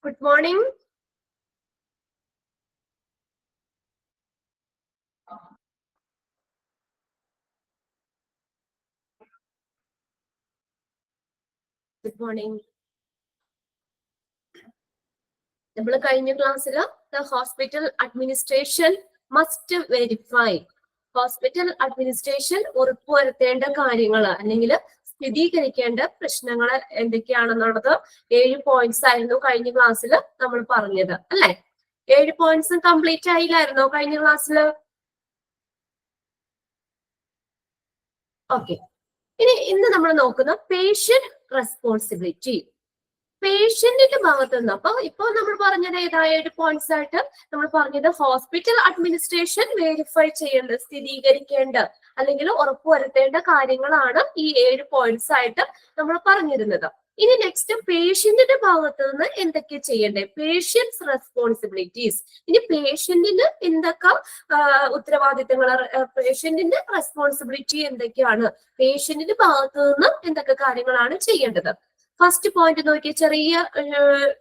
Good morning. Good morning. നമ്മൾ കഴിഞ്ഞ ക്ലാസ്സിൽ the hospital administration must verify. Hospital administration ഉറപ്പുവരുത്തേണ്ട കാര്യങ്ങൾ അല്ലെങ്കിൽ സ്ഥിരീകരിക്കേണ്ട പ്രശ്നങ്ങൾ എന്തൊക്കെയാണെന്നുള്ളത് 7 പോയിന്റ്സ് ആയിരുന്നു കഴിഞ്ഞ ക്ലാസ്സിൽ നമ്മൾ പറഞ്ഞത് അല്ലെ. 7 പോയിന്റ്സ് കംപ്ലീറ്റ് ആയില്ലായിരുന്നോ കഴിഞ്ഞ ക്ലാസ്സിൽ? ഓക്കെ. ഇന്ന് നമ്മൾ നോക്കുന്ന പേഷ്യന്റ് റെസ്പോൺസിബിലിറ്റി. പേഷ്യന്റിന്റെ ഭാഗത്ത് നിന്ന് ഇപ്പൊ നമ്മൾ പറഞ്ഞത് ഏതായ പോയിന്റ്സ് ആയിട്ട് നമ്മൾ പറഞ്ഞത് ഹോസ്പിറ്റൽ അഡ്മിനിസ്ട്രേഷൻ വെരിഫൈ ചെയ്യേണ്ട, സ്ഥിരീകരിക്കേണ്ട അല്ലെങ്കിൽ ഉറപ്പുവരുത്തേണ്ട കാര്യങ്ങളാണ് ഈ 7 പോയിന്റ്സ് ആയിട്ട് നമ്മൾ പറഞ്ഞിരുന്നത്. ഇനി നെക്സ്റ്റ് പേഷ്യന്റിന്റെ ഭാഗത്ത് നിന്ന് എന്തൊക്കെ ചെയ്യണ്ടേ, പേഷ്യൻസ് റെസ്പോൺസിബിലിറ്റീസ്. ഇനി പേഷ്യന്റിന് എന്തൊക്കെ ഉത്തരവാദിത്തങ്ങൾ, പേഷ്യന്റിന്റെ റെസ്പോൺസിബിലിറ്റി എന്തൊക്കെയാണ്, പേഷ്യന്റിന്റെ ഭാഗത്ത് നിന്ന് എന്തൊക്കെ കാര്യങ്ങളാണ് ചെയ്യേണ്ടത്. ഫസ്റ്റ് പോയിന്റ് നോക്കി,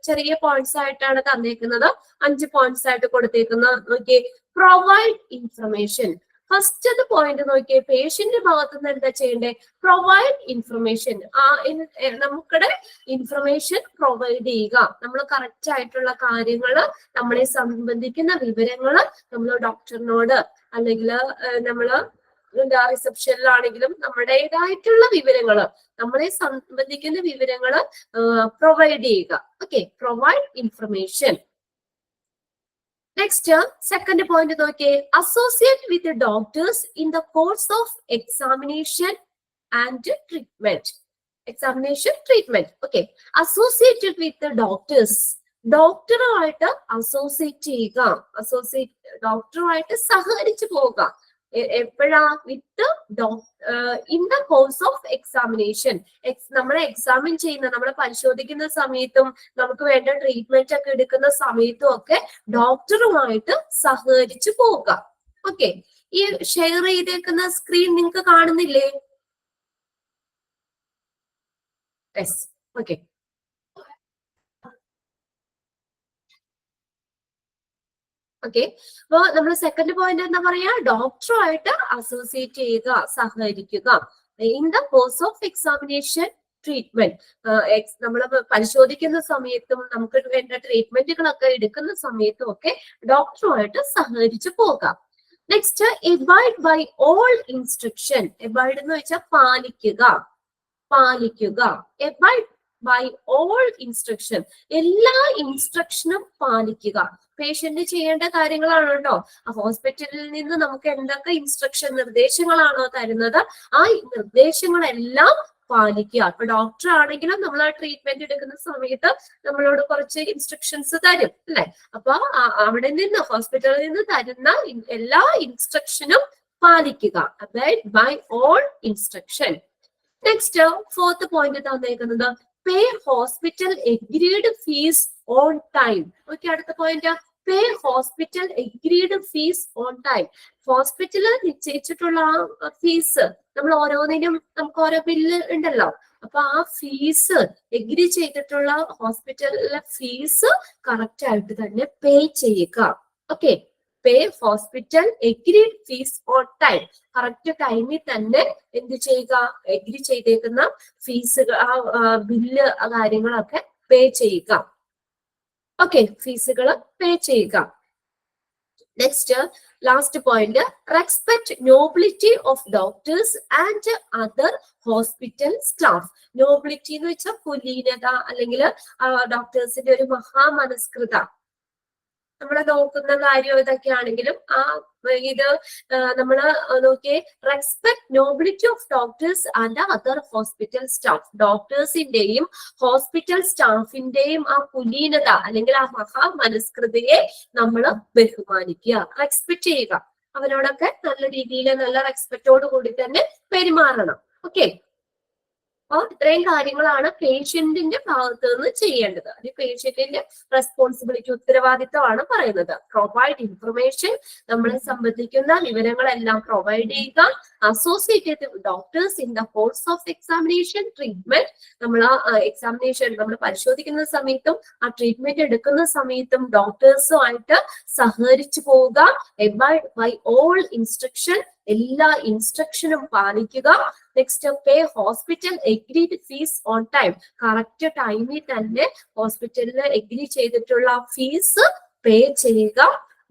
ചെറിയ പോയിന്റ്സ് ആയിട്ടാണ് തന്നേക്കുന്നത്, 5 പോയിന്റ്സ് ആയിട്ട് കൊടുത്തേക്കുന്നത്. നോക്കിയേ, പ്രൊവൈഡ് ഇൻഫർമേഷൻ. ഫസ്റ്റ് പോയിന്റ് നോക്കിയേ, പേഷ്യന്റ് ഭാഗത്ത് നിന്ന് എന്താ ചെയ്യണ്ടേ, പ്രൊവൈഡ് ഇൻഫർമേഷൻ. നമുക്കിടെ ഇൻഫർമേഷൻ പ്രൊവൈഡ് ചെയ്യുക, നമ്മൾ കറക്റ്റ് ആയിട്ടുള്ള കാര്യങ്ങള്, നമ്മളെ സംബന്ധിക്കുന്ന വിവരങ്ങള് നമ്മൾ ഡോക്ടറിനോട് അല്ലെങ്കിൽ നമ്മള് റിസപ്ഷനിലാണെങ്കിലും നമ്മുടേതായിട്ടുള്ള വിവരങ്ങള്, നമ്മളെ സംബന്ധിക്കുന്ന വിവരങ്ങള് പ്രൊവൈഡ് ചെയ്യുക. Okay, provide information. Next second point നോക്കിയേ, associate with doctors in the course of examination and treatment. Examination, treatment. Okay, associated with doctors, ഡോക്ടറുമായിട്ട് അസോസിയേറ്റ് ചെയ്യുക, ഡോക്ടറുമായിട്ട് സഹകരിച്ചു പോവുക. എപ്പോഴാ? With in the course of examination. നമ്മളെ എക്സാമിൻ ചെയ്യുന്ന, നമ്മളെ പരിശോധിക്കുന്ന സമയത്തും നമുക്ക് വേണ്ട ട്രീറ്റ്മെന്റ് ഒക്കെ എടുക്കുന്ന സമയത്തും ഒക്കെ ഡോക്ടറുമായിട്ട് സഹകരിച്ചു പോവുക. ഓക്കെ, ഈ ഷെയർ ചെയ്തേക്കുന്ന സ്ക്രീൻ നിങ്ങൾക്ക് കാണുന്നില്ലേ? യെസ്. Okay, okay. അപ്പൊ നമ്മൾ സെക്കൻഡ് പോയിന്റ് എന്താ പറയാ, ഡോക്ടറുമായിട്ട് അസോസിയേറ്റ് ചെയ്യുക, സഹകരിക്കുക. In the course of examination, treatment. നമ്മൾ പരിശോധിക്കുന്ന സമയത്തും നമുക്ക് വേണ്ട ട്രീറ്റ്മെന്റുകളൊക്കെ എടുക്കുന്ന സമയത്തും ഒക്കെ ഡോക്ടറുമായിട്ട് സഹകരിച്ചു പോകാം. Next, abide by all instruction. Abide എന്ന് വെച്ചാൽ പാലിക്കുക, പാലിക്കുക. എബൈഡ് ബൈ ഓൾ ഇൻസ്ട്രക്ഷൻ, എല്ലാ ഇൻസ്ട്രക്ഷനും പാലിക്കുക. പേഷ്യന്റ് ചെയ്യേണ്ട കാര്യങ്ങളാണ് കേട്ടോ. ഹോസ്പിറ്റലിൽ നിന്ന് നമുക്ക് എന്തൊക്കെ ഇൻസ്ട്രക്ഷൻ, നിർദ്ദേശങ്ങളാണോ തരുന്നത്, ആ നിർദ്ദേശങ്ങളെല്ലാം പാലിക്കുക. അപ്പൊ ഡോക്ടർ ആണെങ്കിലും നമ്മൾ ആ ട്രീറ്റ്മെന്റ് എടുക്കുന്ന സമയത്ത് നമ്മളോട് കുറച്ച് ഇൻസ്ട്രക്ഷൻസ് തരും അല്ലെ. അപ്പൊ അവിടെ നിന്ന്, ഹോസ്പിറ്റലിൽ നിന്ന് തരുന്ന എല്ലാ ഇൻസ്ട്രക്ഷനും പാലിക്കുക. Abide by all instruction. Next fourth point തന്നേക്കുന്നത്, pay hospital agreed fees on time. Okay, അടുത്ത point, pay hospital agreed fees on time. ഹോസ്പിറ്റലിൽ നിശ്ചയിച്ചിട്ടുള്ള ആ ഫീസ്, നമ്മൾ ഓരോന്നിനും നമുക്ക് ഓരോ ബില്ല് ഉണ്ടല്ലോ, അപ്പൊ ആ ഫീസ്, എഗ്രി ചെയ്തിട്ടുള്ള ഹോസ്പിറ്റലിലെ ഫീസ് കറക്റ്റ് ആയിട്ട് തന്നെ പേ ചെയ്യുക. Okay, pay hospital agreed fees on time. Correct ടൈമിൽ തന്നെ എന്ത് ചെയ്യുക, എഗ്രി ചെയ്തേക്കുന്ന ഫീസുകൾ, ആ ബില്ല്, ആ കാര്യങ്ങളൊക്കെ പേ ചെയ്യുക. ഓക്കെ, ഫീസുകൾ പേ ചെയ്യുക. Next last point, respect nobility of doctors and other hospital staff. Nobility എന്ന് വെച്ചാൽ കുലീനത, അല്ലെങ്കിൽ ഡോക്ടേഴ്സിന്റെ ഒരു മഹാമനസ്കൃത. നമ്മളെ നോക്കുന്ന കാര്യം ഇതൊക്കെയാണെങ്കിലും ഇത് നമ്മൾ നോക്കിയേ, respect nobility of doctors and other hospital staff. ഡോക്ടേഴ്സിന്റെയും ഹോസ്പിറ്റൽ സ്റ്റാഫിന്റെയും ആ കുലീനത അല്ലെങ്കിൽ ആ മഹാമനസ്കൃതയെ നമ്മൾ ബഹുമാനിക്കുക, റെസ്പെക്ട് ചെയ്യുക. അവരോടൊക്കെ നല്ല രീതിയിൽ, നല്ല റെസ്പെക്റ്റോട് കൂടി തന്നെ പെരുമാറണം. ഓക്കെ, അപ്പൊ ഇത്രയും കാര്യങ്ങളാണ് പേഷ്യന്റിന്റെ ഭാഗത്ത് നിന്ന് ചെയ്യേണ്ടത്. അത് പേഷ്യന്റിന്റെ റെസ്പോൺസിബിലിറ്റി, ഉത്തരവാദിത്തമാണ് പറയുന്നത്. പ്രൊവൈഡ് ഇൻഫർമേഷൻ, നമ്മളെ സംബന്ധിക്കുന്ന വിവരങ്ങളെല്ലാം പ്രൊവൈഡ് ചെയ്യുക. Associate doctors in the course of examination treatment, നമ്മൾ ആ എക്സാമിനേഷൻ നമ്മൾ പരിശോധിക്കുന്ന സമയത്തും ആ ട്രീറ്റ്മെന്റ് എടുക്കുന്ന സമയത്തും ഡോക്ടേഴ്സുമായിട്ട് സഹകരിച്ചു പോവുക. ബൈ ഓൾ ഇൻസ്ട്രക്ഷൻ, എല്ലാ ഇൻസ്ട്രക്ഷനും പാലിക്കുക. Next, pay hospital agreed fees on time, correct ടൈമിൽ തന്നെ ഹോസ്പിറ്റലിൽ എഗ്രി ചെയ്തിട്ടുള്ള ഫീസ് പേ ചെയ്യുക.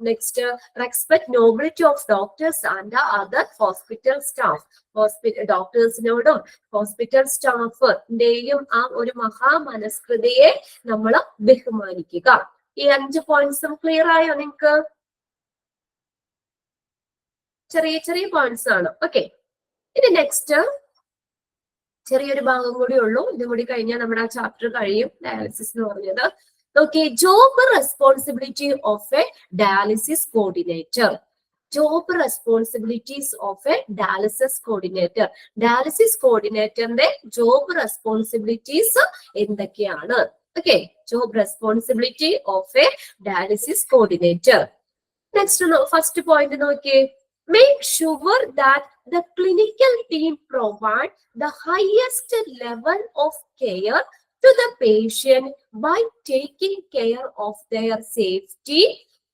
Next, respect nobility of doctors and other hospital staff, ഡോക്ടേഴ്സിനോടും ഹോസ്പിറ്റൽ സ്റ്റാഫിന്റെയും ആ ഒരു മഹാമനസ്കൃതിയെ നമ്മൾ ബഹുമാനിക്കുക. ഈ 5 പോയിന്റ്സും ക്ലിയർ ആയോ നിങ്ങൾക്ക്? ചെറിയ ചെറിയ പോയിന്റ്സ് ആണ്. ഓക്കെ, ഇനി നെക്സ്റ്റ് ചെറിയൊരു ഭാഗം കൂടി ഉള്ളൂ. ഇതും കൂടി കഴിഞ്ഞാൽ നമ്മുടെ ആ ചാപ്റ്റർ കഴിയും, ഡയാലിസിസ് എന്ന് പറഞ്ഞത്. Okay, job responsibility of a dialysis coordinator. Job responsibilities of a dialysis coordinator. Dialysis കോർഡിനേറ്ററിന്റെ ജോബ് റെസ്പോൺസിബിലിറ്റീസ് എന്തൊക്കെയാണ്? Okay, job responsibility of a dialysis coordinator. Next first point നോക്കിയേ. Make sure that the clinical team provide the highest level of care to the patient by taking care of their safety,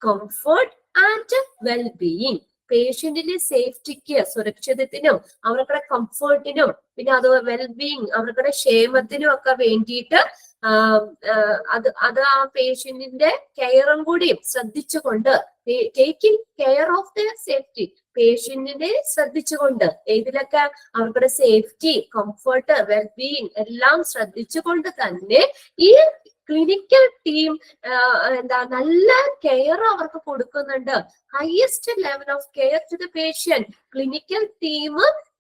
comfort and well-being. പേഷ്യന്റിന്റെ സേഫ്റ്റിക്ക്, സുരക്ഷിതത്തിനും അവരുടെ കംഫർട്ടിനും പിന്നെ അത് wellbeing, അവരുടെ ക്ഷേമത്തിനും ഒക്കെ വേണ്ടിയിട്ട് അത് ആ പേഷ്യന്റിന്റെ കെയറും കൂടി ശ്രദ്ധിച്ചുകൊണ്ട്, taking care of the safety, പേഷ്യന്റിനെ ശ്രദ്ധിച്ചുകൊണ്ട്, ഇതിലൊക്കെ അവരുടെ സേഫ്റ്റി, കംഫർട്ട്, വെൽബീയിങ് എല്ലാം ശ്രദ്ധിച്ചുകൊണ്ട് തന്നെ ഈ ക്ലിനിക്കൽ ടീം നല്ല കെയർ അവർക്ക് കൊടുക്കുന്നുണ്ട്. Highest level of care to the patient. Clinical team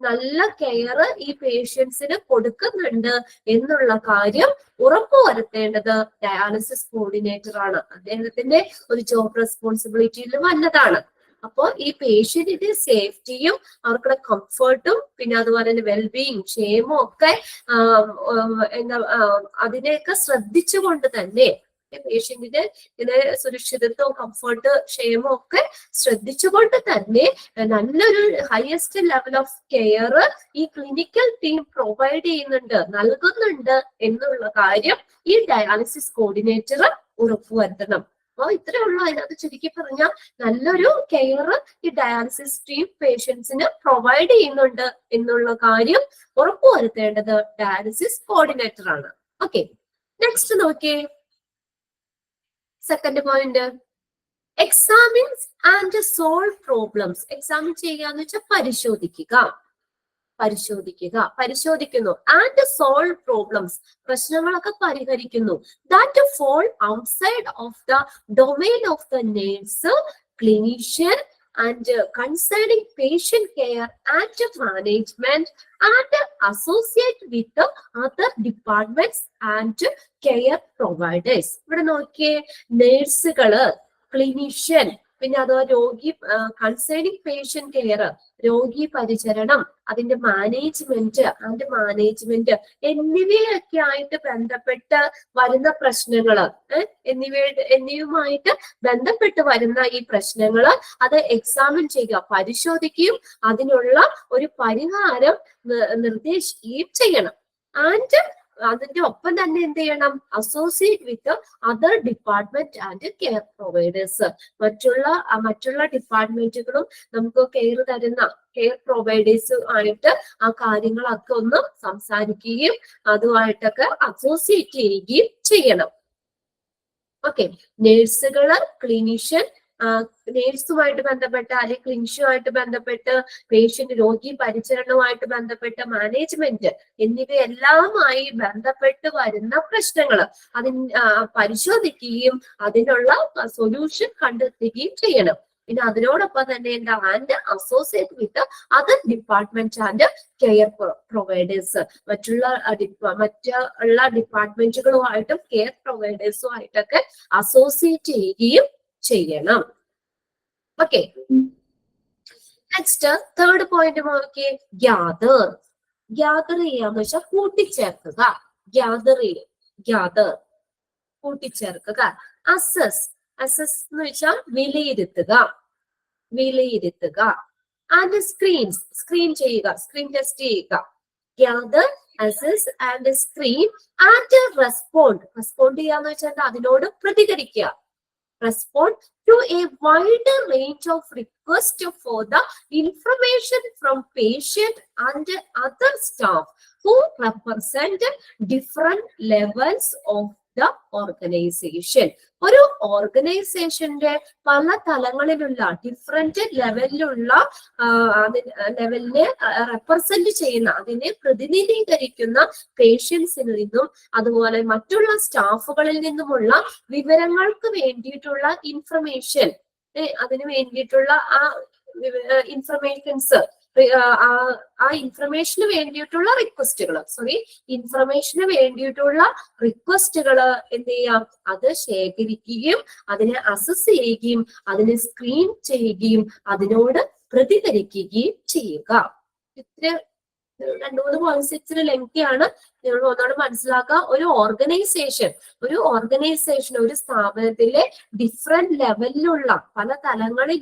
നല്ല കെയർ ഈ പേഷ്യൻസിന് കൊടുക്കുന്നുണ്ട് എന്നുള്ള കാര്യം ഉറപ്പുവരുത്തേണ്ടത് ഡയാലിസിസ് കോർഡിനേറ്റർ ആണ്. അദ്ദേഹത്തിന്റെ ഒരു ജോബ് റെസ്പോൺസിബിലിറ്റിയിൽ വന്നതാണ്. അപ്പോൾ ഈ പേഷ്യന്റിന്റെ സേഫ്റ്റിയും അവരുടെ കംഫർട്ടും പിന്നെ അതുപോലെ തന്നെ വെൽബീയിങ്, ക്ഷേമവും ഒക്കെ അതിനെയൊക്കെ ശ്രദ്ധിച്ചുകൊണ്ട് തന്നെ, പേഷ്യന്റിന്റെ ഇതിനെ സുരക്ഷിതത്വം, കംഫർട്ട്, ക്ഷേമം ഒക്കെ ശ്രദ്ധിച്ചുകൊണ്ട് തന്നെ നല്ലൊരു ഹയസ്റ്റ് ലെവൽ ഓഫ് കെയർ ഈ ക്ലിനിക്കൽ ടീം പ്രൊവൈഡ് ചെയ്യുന്നുണ്ട്, നൽകുന്നുണ്ട് എന്നുള്ള കാര്യം ഈ ഡയാലിസിസ് കോർഡിനേറ്റർ ഉറപ്പുവരുത്തണം. അപ്പൊ ഇത്രയേ ഉള്ളൂ. അതിനകത്ത് ചുരുക്കി പറഞ്ഞാൽ നല്ലൊരു കെയർ ഈ ഡയാലിസിസ് ടീം പേഷ്യൻസിന് പ്രൊവൈഡ് ചെയ്യുന്നുണ്ട് എന്നുള്ള കാര്യം ഉറപ്പുവരുത്തേണ്ടത് ഡയാലിസിസ് കോർഡിനേറ്റർ ആണ്. ഓക്കെ, നെക്സ്റ്റ് നോക്കിയേ. Second point, examines and solve problems. Examine ചെയ്യുക എന്ന് വെച്ചാൽ പരിശോധിക്കുന്നു. ആൻഡ് സോൾവ് പ്രോബ്ലംസ്, പ്രശ്നങ്ങളൊക്കെ പരിഹരിക്കുന്നു. That fall outside of the domain of the nurse, clinician and concerning patient care and management and associate with other departments and care providers. ഇവിടെ നോക്കിയേ, നേഴ്സുകള്, clinician, പിന്നെ അതുപോലെ രോഗി, കൺസേണിംഗ് പേഷ്യന്റ് കെയർ, രോഗി പരിചരണം, അതിന്റെ മാനേജ്മെന്റ് എന്നിവയൊക്കെ ആയിട്ട് ബന്ധപ്പെട്ട് വരുന്ന പ്രശ്നങ്ങള്, എന്നിവയുമായിട്ട് ബന്ധപ്പെട്ട് വരുന്ന ഈ പ്രശ്നങ്ങള് അത് എക്സാമിൻ ചെയ്യുക, പരിശോധിക്കുകയും അതിനുള്ള ഒരു പരിഹാരം നിർദ്ദേശിക്കുകയും ചെയ്യണം. ആൻഡ് അതിന്റെ ഒപ്പം തന്നെ എന്ത് ചെയ്യണം? Associate with other department and care providers. മറ്റുള്ള ഡിപ്പാർട്ട്മെന്റുകളും നമുക്ക് കെയർ തരുന്ന കെയർ പ്രൊവൈഡേഴ്സ് ആയിട്ട് ആ കാര്യങ്ങളൊക്കെ ഒന്ന് സംസാരിക്കുകയും അതുമായിട്ടൊക്കെ അസോസിയേറ്റ് ചെയ്യുകയും ചെയ്യണം. ഓക്കെ, നേഴ്സുകള്, ക്ലിനീഷ്യൻ, നേഴ്സുമായിട്ട് ബന്ധപ്പെട്ട് അല്ലെങ്കിൽ ക്ലിനിഷ്യനുമായിട്ട് ബന്ധപ്പെട്ട്, പേഷ്യന്റ് രോഗി പരിചരണവുമായിട്ട് ബന്ധപ്പെട്ട്, മാനേജ്മെന്റ് എന്നിവയെല്ലാമായി ബന്ധപ്പെട്ട് വരുന്ന പ്രശ്നങ്ങൾ പരിശോധിക്കുകയും അതിനുള്ള സൊല്യൂഷൻ കണ്ടെത്തുകയും ചെയ്യണം. പിന്നെ അതിനോടൊപ്പം തന്നെ എന്താ? And associate with other department and care providers, മറ്റുള്ള ഡിപ്പാർട്ട്മെന്റുകളുമായിട്ടും കെയർ പ്രൊവൈഡേഴ്സുമായിട്ടൊക്കെ അസോസിയേറ്റ് ചെയ്യുകയും ചെയ്യണം. ഓക്കെ, നെക്സ്റ്റ് തേർഡ് പോയിന്റ് നോക്കിയേ, ഗ്യാദർ. ഗ്യാദർ ചെയ്യാന്ന് വെച്ചാൽ കൂട്ടിച്ചേർക്കുക. ഗ്യാദർ കൂട്ടിച്ചേർക്കുക. അസസ് എന്ന് വെച്ചാൽ വിലയിരുത്തുക. ആൻഡ് സ്ക്രീൻ ചെയ്യുക, സ്ക്രീൻ ടെസ്റ്റ് ചെയ്യുക. Gather, assess and screen and respond ചെയ്യാന്ന് വെച്ചാൽ അതിനോട് പ്രതികരിക്കുക. Respond to a wider range of requests for the information from patient and other staff who represent different levels of the organization. ഒരു ഓർഗനൈസേഷന്റെ പല തലങ്ങളിലുള്ള ഡിഫറെന്റ് ലെവലിലുള്ള ലെവലിനെ റെപ്രസെന്റ് ചെയ്യുന്ന, അതിനെ പ്രതിനിധീകരിക്കുന്ന പേഷ്യൻസിൽ നിന്നും അതുപോലെ മറ്റുള്ള സ്റ്റാഫുകളിൽ നിന്നുമുള്ള വിവരങ്ങൾക്ക് വേണ്ടിയിട്ടുള്ള ഇൻഫർമേഷൻ, അതിന് വേണ്ടിയിട്ടുള്ള ആ ഇൻഫർമേഷൻസ്, ആ ഇൻഫർമേഷന് വേണ്ടിയിട്ടുള്ള ഇൻഫർമേഷന് വേണ്ടിയിട്ടുള്ള റിക്വസ്റ്റുകൾ എന്ത് ചെയ്യാം, അത് ശേഖരിക്കുകയും അതിനെ അസസ് ചെയ്യുകയും അതിനെ സ്ക്രീൻ ചെയ്യുകയും അതിനോട് പ്രതികരിക്കുകയും ചെയ്യുക. ഇത്ര 2-3 പോയിന്റ്സ് ഇച്ചിരി ലെങ്തിയാണ്. നിങ്ങൾ ഒന്നോട് മനസ്സിലാക്കുക. ഒരു ഓർഗനൈസേഷൻ ഒരു സ്ഥാപനത്തിലെ ഡിഫറെന്റ് ലെവലിലുള്ള പല തലങ്ങളെ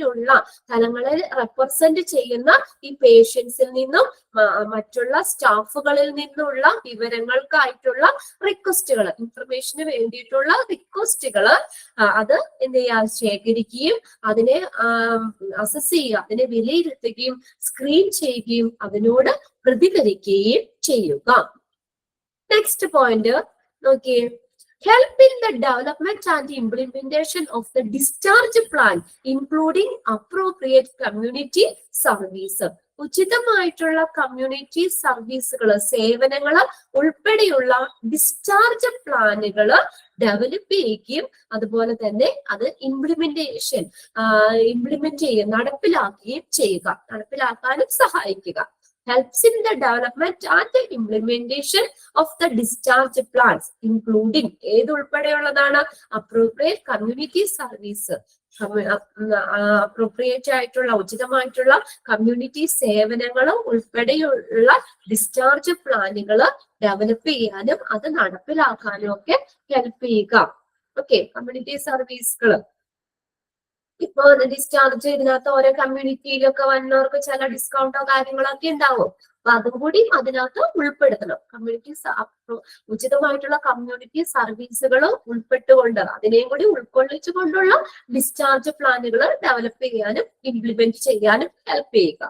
റെപ്രസെന്റ് ചെയ്യുന്ന ഈ പേഷ്യൻസിൽ നിന്നും മറ്റുള്ള സ്റ്റാഫുകളിൽ നിന്നുള്ള വിവരങ്ങൾക്കായിട്ടുള്ള റിക്വസ്റ്റുകൾ, ഇൻഫർമേഷന് വേണ്ടിയിട്ടുള്ള റിക്വസ്റ്റുകൾ അത് എന്ത് ചെയ്യാ, ശേഖരിക്കുകയും അതിനെ അസസ് ചെയ്യുക, അതിനെ വിലയിരുത്തുകയും സ്ക്രീൻ ചെയ്യുകയും അതിനോട് പ്രതികരിക്കുകയും ചെയ്യുക. നെക്സ്റ്റ് പോയിന്റ് നോക്കിയേ. Help in the development and implementation of the discharge plan, including appropriate community service. ഉചിതമായിട്ടുള്ള കമ്മ്യൂണിറ്റി സർവീസുകൾ, സേവനങ്ങൾ ഉൾപ്പെടെയുള്ള ഡിസ്ചാർജ് പ്ലാനുകൾ ഡെവലപ്പ് ചെയ്യുകയും അതുപോലെ തന്നെ അത് ഇംപ്ലിമെന്റ് ചെയ്യുക, നടപ്പിലാക്കാനും സഹായിക്കുക. Helps in the development and the implementation of the discharge plans, including ഏത് ഉൾപ്പെടെയുള്ളതാണ്, appropriate community service, അപ്രോപ്രിയേറ്റ് ആയിട്ടുള്ള ഉചിതമായിട്ടുള്ള കമ്മ്യൂണിറ്റി സേവനങ്ങൾ ഉൾപ്പെടെയുള്ള ഡിസ്ചാർജ് പ്ലാനുകൾ ഡെവലപ്പ് ചെയ്യാനും അത് നടപ്പിലാക്കാനും ഒക്കെ ഹെൽപ്പ് ചെയ്യുക. ഓക്കെ, കമ്മ്യൂണിറ്റി സർവീസുകൾ ഇപ്പൊ ഡിസ്ചാർജ് ഇതിനകത്ത് ഓരോ കമ്മ്യൂണിറ്റിയിലൊക്കെ വന്നവർക്ക് ചില ഡിസ്കൗണ്ടോ കാര്യങ്ങളൊക്കെ ഉണ്ടാവും. അപ്പൊ അതും കൂടി അതിനകത്ത് ഉൾപ്പെടുത്തണം. ഉചിതമായിട്ടുള്ള കമ്മ്യൂണിറ്റി സർവീസുകൾ ഉൾപ്പെട്ടുകൊണ്ട് അതിനെയും കൂടി ഉൾക്കൊള്ളിച്ചുകൊണ്ടുള്ള ഡിസ്ചാർജ് പ്ലാനുകൾ ഡെവലപ്പ് ചെയ്യാനും ഇംപ്ലിമെന്റ് ചെയ്യാനും ഹെൽപ്പ് ചെയ്യുക.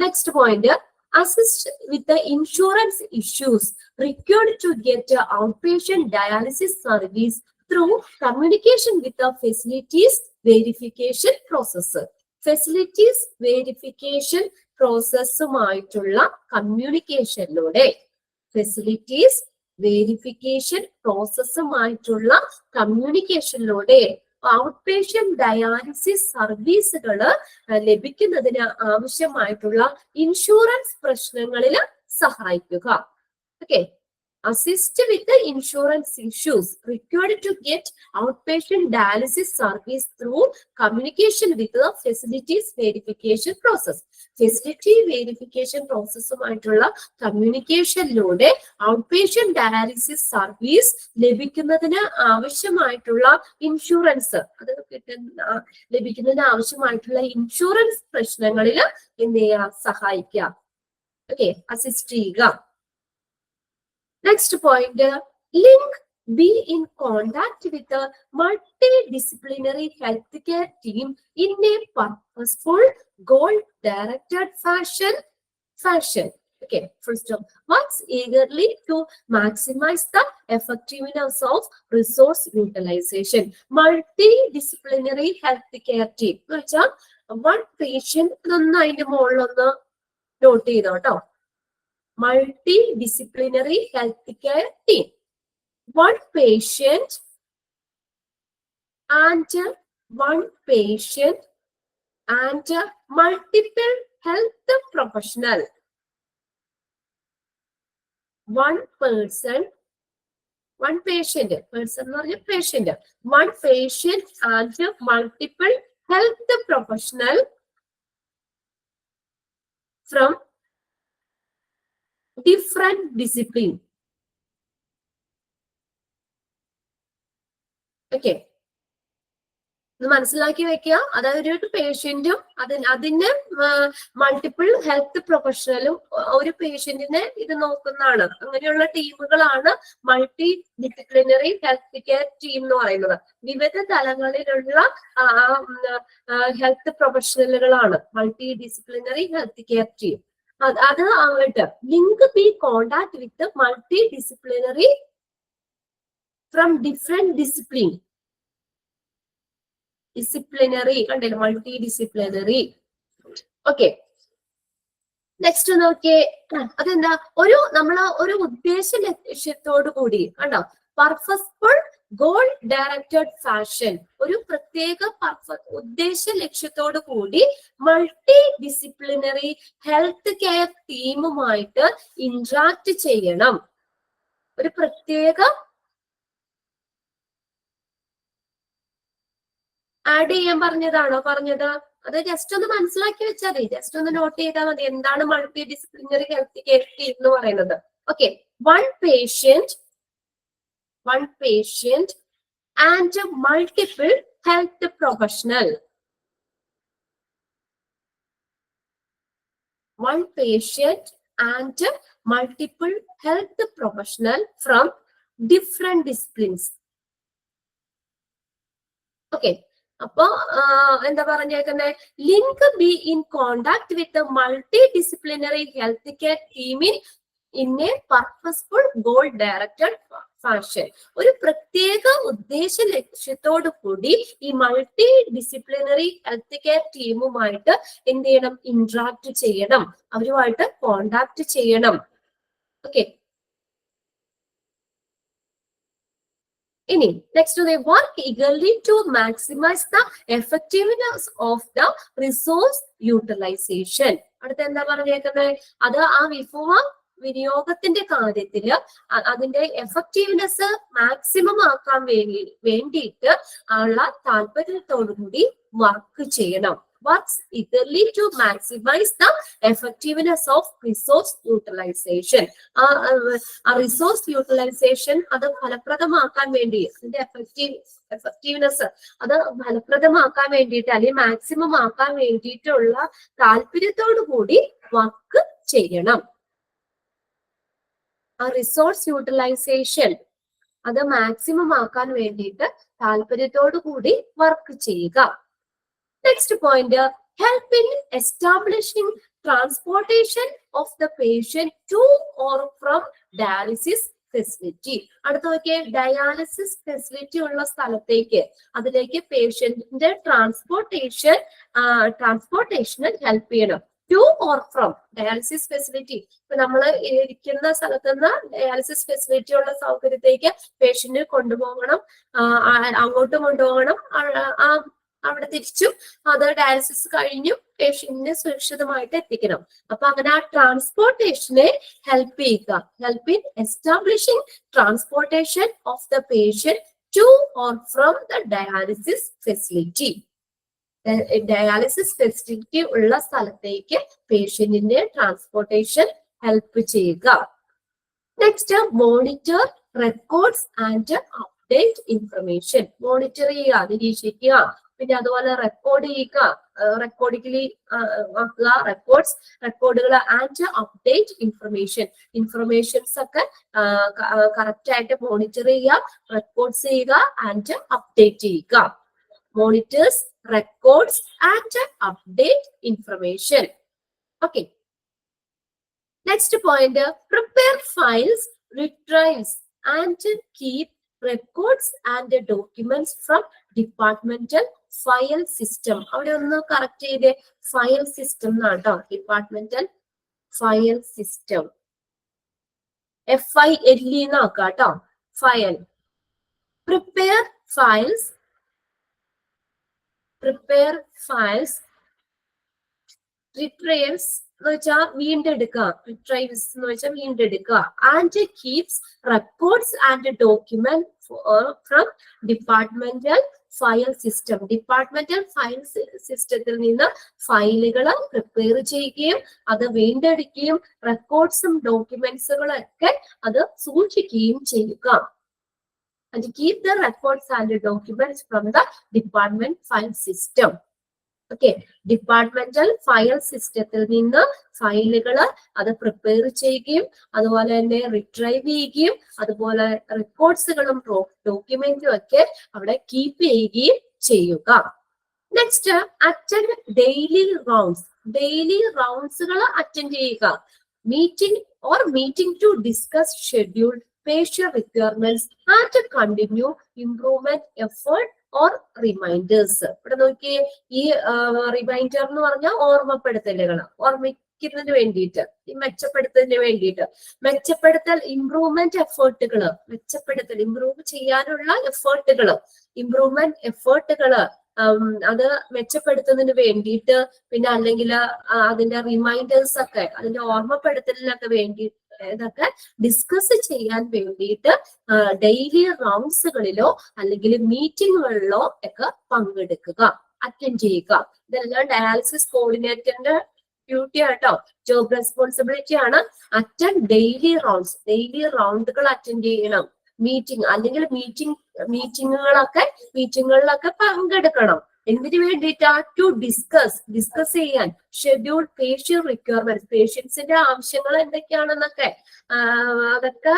Next point, assist with the insurance issues required to get outpatient dialysis service through communication with the facilities verification process. Facilities verification പ്രോസസ്സുമായിട്ടുള്ള കമ്മ്യൂണിക്കേഷനിലൂടെ ഔട്ട് പേഷ്യന്റ് ഡയാലിസിസ് സർവീസുകൾ ലഭിക്കുന്നതിന് ആവശ്യമായിട്ടുള്ള ഇൻഷുറൻസ് പ്രശ്നങ്ങളിൽ സഹായിക്കുക. Okay, assist with the insurance issues required to get outpatient dialysis service through communication with the facilities verification process. Facility verification processമായിട്ടുള്ള കമ്മ്യൂണിക്കേഷനിലൂടെ outpatient dialysis service ലഭിക്കുന്നതിന് ആവശ്യമായിട്ടുള്ള ഇൻഷുറൻസ്, ലഭിക്കുന്നതിന് ആവശ്യമായിട്ടുള്ള ഇൻഷുറൻസ് പ്രശ്നങ്ങളിൽ എന്ത് ചെയ്യുക, സഹായിക്കുക. ഓക്കെ, അസിസ്റ്റ് ചെയ്യുക. Next point, link, be in contact with the multidisciplinary healthcare team in a purposeful, goal-directed fashion. Okay, first of works eagerly to maximize the effectiveness of resource utilization. Multidisciplinary healthcare team. One patient, അതിന്റെ മുകളിലൊന്ന് not ചെയ്തോ കേട്ടോ. Multidisciplinary healthcare team. One patient and multiple health professional. One patient, one patient and multiple health professional from different discipline. Okay. ഇത് മനസ്സിലാക്കി വെക്കുക. അതായത് ഒരു പേഷ്യന്റും അതിന് multiple health പ്രൊഫഷണലും ഒരു പേഷ്യന്റിനെ ഇത് നോക്കുന്നതാണ്. അങ്ങനെയുള്ള ടീമുകളാണ് multi disciplinary health care team എന്ന് പറയുന്നത്. വിവിധ തലങ്ങളിലുള്ള ഹെൽത്ത് പ്രൊഫഷണലുകളാണ് multi disciplinary health care team. അത് ആവട്ടെ, link be contact with multi disciplinary from different disciplinary കണ്ടില്ല, മൾട്ടി ഡിസിപ്ലിനറി. ഓക്കെ, നെക്സ്റ്റ് നോക്കിയേ. അതെന്താ, നമ്മള് ഒരു ഉദ്ദേശ ലക്ഷ്യത്തോടു കൂടി കണ്ടോ, പർപ്പസ്ഫുൾ ഗോൾ ഡയറക്റ്റഡ് ഫാഷൻ, ഒരു പ്രത്യേക ഉദ്ദേശ ലക്ഷ്യത്തോടു കൂടി മൾട്ടി ഡിസിപ്ലിനറി ഹെൽത്ത് കെയർ ടീമുമായിട്ട് ഇന്ററാക്ട് ചെയ്യണം. ഒരു പ്രത്യേക ആഡ് ചെയ്യാൻ പറഞ്ഞതാണോ പറഞ്ഞത്? അത് ജസ്റ്റ് ഒന്ന് മനസ്സിലാക്കി വെച്ചാൽ മതി, ജസ്റ്റ് ഒന്ന് നോട്ട് ചെയ്താൽ മതി എന്താണ് multi disciplinary health care team എന്ന് പറയുന്നത്. Okay, one patient and multiple health professional. One patient and multiple health professional from different disciplines. Okay. അപ്പൊ എന്താ പറഞ്ഞേക്കുന്നത്, link be in contact with multi disciplinary health care team in a purposeful goal directed fashion. ഒരു പ്രത്യേക ഉദ്ദേശ ലക്ഷ്യത്തോടു കൂടി ഈ multi disciplinary health care ടീമുമായിട്ട് എന്ത് ചെയ്യണം, ഇന്ററാക്ട് ചെയ്യണം, അവരുമായിട്ട് കോണ്ടാക്ട് ചെയ്യണം. ഓക്കെ, ഇനി next, they work eagerly to maximize the effectiveness of the resource utilization. അടുത്ത എന്താ പറഞ്ഞേക്കുന്നത്, അത് ആ വിഭവ വിനിയോഗത്തിന്റെ കാര്യത്തില് അതിന്റെ എഫക്റ്റീവ്നെസ് മാക്സിമം ആക്കാൻ വേണ്ടിയിട്ട് ഉള്ള താല്പര്യത്തോടു കൂടി വർക്ക് ചെയ്യണം. Works eagerly to maximize the effectiveness of resource utilization. Resource utilization അത് ഫലപ്രദമാക്കാൻ വേണ്ടി, അതിന്റെ എഫക്റ്റീവ്നെസ് അത് ഫലപ്രദമാക്കാൻ വേണ്ടിയിട്ട് അല്ലെങ്കിൽ മാക്സിമം ആക്കാൻ വേണ്ടിയിട്ടുള്ള താല്പര്യത്തോടു കൂടി വർക്ക് ചെയ്യണം. റിസോഴ്സ് യൂട്ടിലൈസേഷൻ അത് മാക്സിമം ആക്കാൻ വേണ്ടിയിട്ട് താല്പര്യത്തോടു കൂടി വർക്ക് ചെയ്യുക. Next point, help in establishing transportation of the patient to or from dialysis facility. അടുത്ത നോക്കിയേ, ഡയാലിസിസ് ഫെസിലിറ്റി ഉള്ള സ്ഥലത്തേക്ക് അതിലേക്ക് പേഷ്യന്റിന്റെ ട്രാൻസ്പോർട്ടേഷന് ഹെൽപ്പ് ചെയ്യണം. To or from dialysis facility, ഇപ്പൊ നമ്മൾ ഇരിക്കുന്ന സ്ഥലത്ത് നിന്ന് ഡയാലിസിസ് ഫെസിലിറ്റി ഉള്ള സൗകര്യത്തേക്ക് പേഷ്യന്റ് കൊണ്ടുപോകണം, അങ്ങോട്ടും കൊണ്ടുപോകണം, അവിടെ തിരിച്ചും അത് ഡയാലിസിസ് കഴിഞ്ഞു പേഷ്യന്റിനെ സുരക്ഷിതമായിട്ട് എത്തിക്കണം. അപ്പൊ അങ്ങനെ ആ ട്രാൻസ്പോർട്ടേഷനെ ഹെൽപ്പ് ചെയ്യുക. Help in establishing transportation of the patient to or from the dialysis facility. Dialysis facility ഉള്ള സ്ഥലത്തേക്ക് പേഷ്യന്റിന്റെ ട്രാൻസ്പോർട്ടേഷൻ ഹെൽപ്പ് ചെയ്യുക. Next, monitor records and update information. Monitor ചെയ്യുക, നിരീക്ഷിക്കുക, പിന്നെ അതുപോലെ റെക്കോർഡ് ചെയ്യുക, റെക്കോർഡിക്കലി ആക്കുക, റെക്കോർഡുകൾ ആൻഡ് അപ്ഡേറ്റ് ഇൻഫർമേഷൻസ് ഒക്കെ കറക്റ്റ് ആയിട്ട് മോണിറ്റർ ചെയ്യുക, റെക്കോർഡ്സ് ചെയ്യുക ആൻഡ് അപ്ഡേറ്റ് ചെയ്യുക. Monitors, records and update information. Okay, next point, prepare files, retrieves and keep records and documents from departmental file system. അവിടെ ഒന്ന് കറക്റ്റ് ചെയ്തേ, ഫയൽ സിസ്റ്റം എന്നാണ് കേട്ടോ, ഡിപ്പാർട്ട്മെന്റൽ ഫയൽ സിസ്റ്റം. FILE എന്നാക്കാം കേട്ടോ, file. Prepare files റിട്രൈവ്സ് എന്ന് വെച്ചാൽ വീണ്ടെടുക്കുക, retrieves എന്ന് വെച്ചാൽ വീണ്ടെടുക്കുക, and keeps records and document from departmental file system, departmental file സിസ്റ്റത്തിൽ നിന്ന് ഫയലുകൾ പ്രിപ്പയർ ചെയ്യുകയും അത് വീണ്ടെടുക്കുകയും റെക്കോർഡ്സും ഡോക്യുമെന്റ്സുകളും ഒക്കെ അത് സൂക്ഷിക്കുകയും ചെയ്യുക. And keep the records and the documents from the department file system. Okay, departmental file സിസ്റ്റത്തിൽ നിന്ന് ഫയലുകൾ അത് പ്രിപ്പയർ ചെയ്യുകയും അതുപോലെ തന്നെ റിട്രൈവ് ചെയ്യുകയും അതുപോലെ റെക്കോർഡ്സുകളും ഡോക്യുമെന്റും ഒക്കെ അവിടെ കീപ്പ് ചെയ്യുകയും ചെയ്യുക. Next, attend daily rounds. Daily റൗണ്ട്സുകൾ അറ്റൻഡ് ചെയ്യുക. Meeting to discuss schedule, patient requirements and to continue improvement effort or reminders. ഇവിടെ നോക്കിയേ, ഈ റിമൈൻഡർ എന്ന് പറഞ്ഞാൽ ഓർമ്മപ്പെടുത്തലുകൾ, ഓർമ്മിക്കുന്നതിന് വേണ്ടിയിട്ട്, ഈ മെച്ചപ്പെടുത്തുന്നതിന് വേണ്ടിയിട്ട്. മെച്ചപ്പെടുത്തൽ, ഇംപ്രൂവ്മെന്റ് എഫേർട്ടുകള്, മെച്ചപ്പെടുത്തൽ, ഇംപ്രൂവ് ചെയ്യാനുള്ള എഫേർട്ടുകള്, ഇംപ്രൂവ്മെന്റ് എഫേർട്ടുകള് അത് മെച്ചപ്പെടുത്തുന്നതിന് വേണ്ടിയിട്ട്, പിന്നെ അല്ലെങ്കിൽ അതിന്റെ റിമൈൻഡേഴ്സ് ഒക്കെ, അതിന്റെ ഓർമ്മപ്പെടുത്തലിനൊക്കെ വേണ്ടി ഇതൊക്കെ ഡിസ്കസ് ചെയ്യാൻ വേണ്ടിയിട്ട് ഡെയിലി റൗണ്ട്സുകളിലോ അല്ലെങ്കിൽ മീറ്റിങ്ങുകളിലോ ഒക്കെ പങ്കെടുക്കുക, അറ്റൻഡ് ചെയ്യുക. ഇതെല്ലാം ഡയാലിസിസ് കോർഡിനേറ്ററിന്റെ ഡ്യൂട്ടി ആട്ടോ, ജോബ് റെസ്പോൺസിബിലിറ്റി ആണ്. അറ്റൻഡ് ഡെയിലി റൗണ്ട്സ്, ഡെയിലി റൗണ്ടുകൾ അറ്റൻഡ് ചെയ്യണം. മീറ്റിംഗ് അല്ലെങ്കിൽ മീറ്റിങ്ങുകളിലൊക്കെ പങ്കെടുക്കണം. എന്തിനു വേണ്ടിയിട്ടാ? ടു ഡിസ്കസ് ചെയ്യാൻ. ഷെഡ്യൂൾ പേഷ്യന്റ് റിക്വയർമെന്റ്, പേഷ്യൻസിന്റെ ആവശ്യങ്ങൾ എന്തൊക്കെയാണെന്നൊക്കെ അതൊക്കെ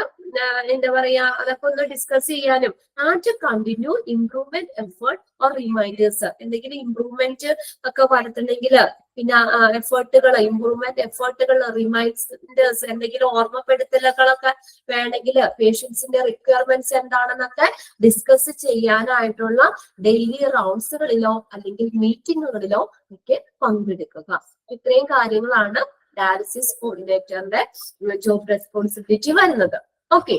എന്താ പറയാ, അതൊക്കെ ഒന്ന് ഡിസ്കസ് ചെയ്യാനും. And continue improvement effort or reminders. എന്തെങ്കിലും ഇംപ്രൂവ്മെന്റ് ഒക്കെ വരുത്തുന്നെങ്കിൽ, പിന്നെ എഫേർട്ടുകൾ, ഇംപ്രൂവ്മെന്റ് എഫേർട്ടുകൾ, റിമൈൻഡേഴ്സ്, എന്തെങ്കിലും ഓർമ്മപ്പെടുത്തലുകളൊക്കെ വേണമെങ്കിൽ, പേഷ്യൻസിന്റെ റിക്വയർമെന്റ്സ് എന്താണെന്നൊക്കെ ഡിസ്കസ് ചെയ്യാനായിട്ടുള്ള ഡെയിലി റൗണ്ട്സുകളിലോ അല്ലെങ്കിൽ മീറ്റിങ്ങുകളിലോ ഒക്കെ പങ്കെടുക്കുക. ഇത്രയും കാര്യങ്ങളാണ് ഡയാലിസിസ് കോർഡിനേറ്ററിന്റെ ജോബ് റെസ്പോൺസിബിലിറ്റി വരുന്നത്. ഓക്കെ,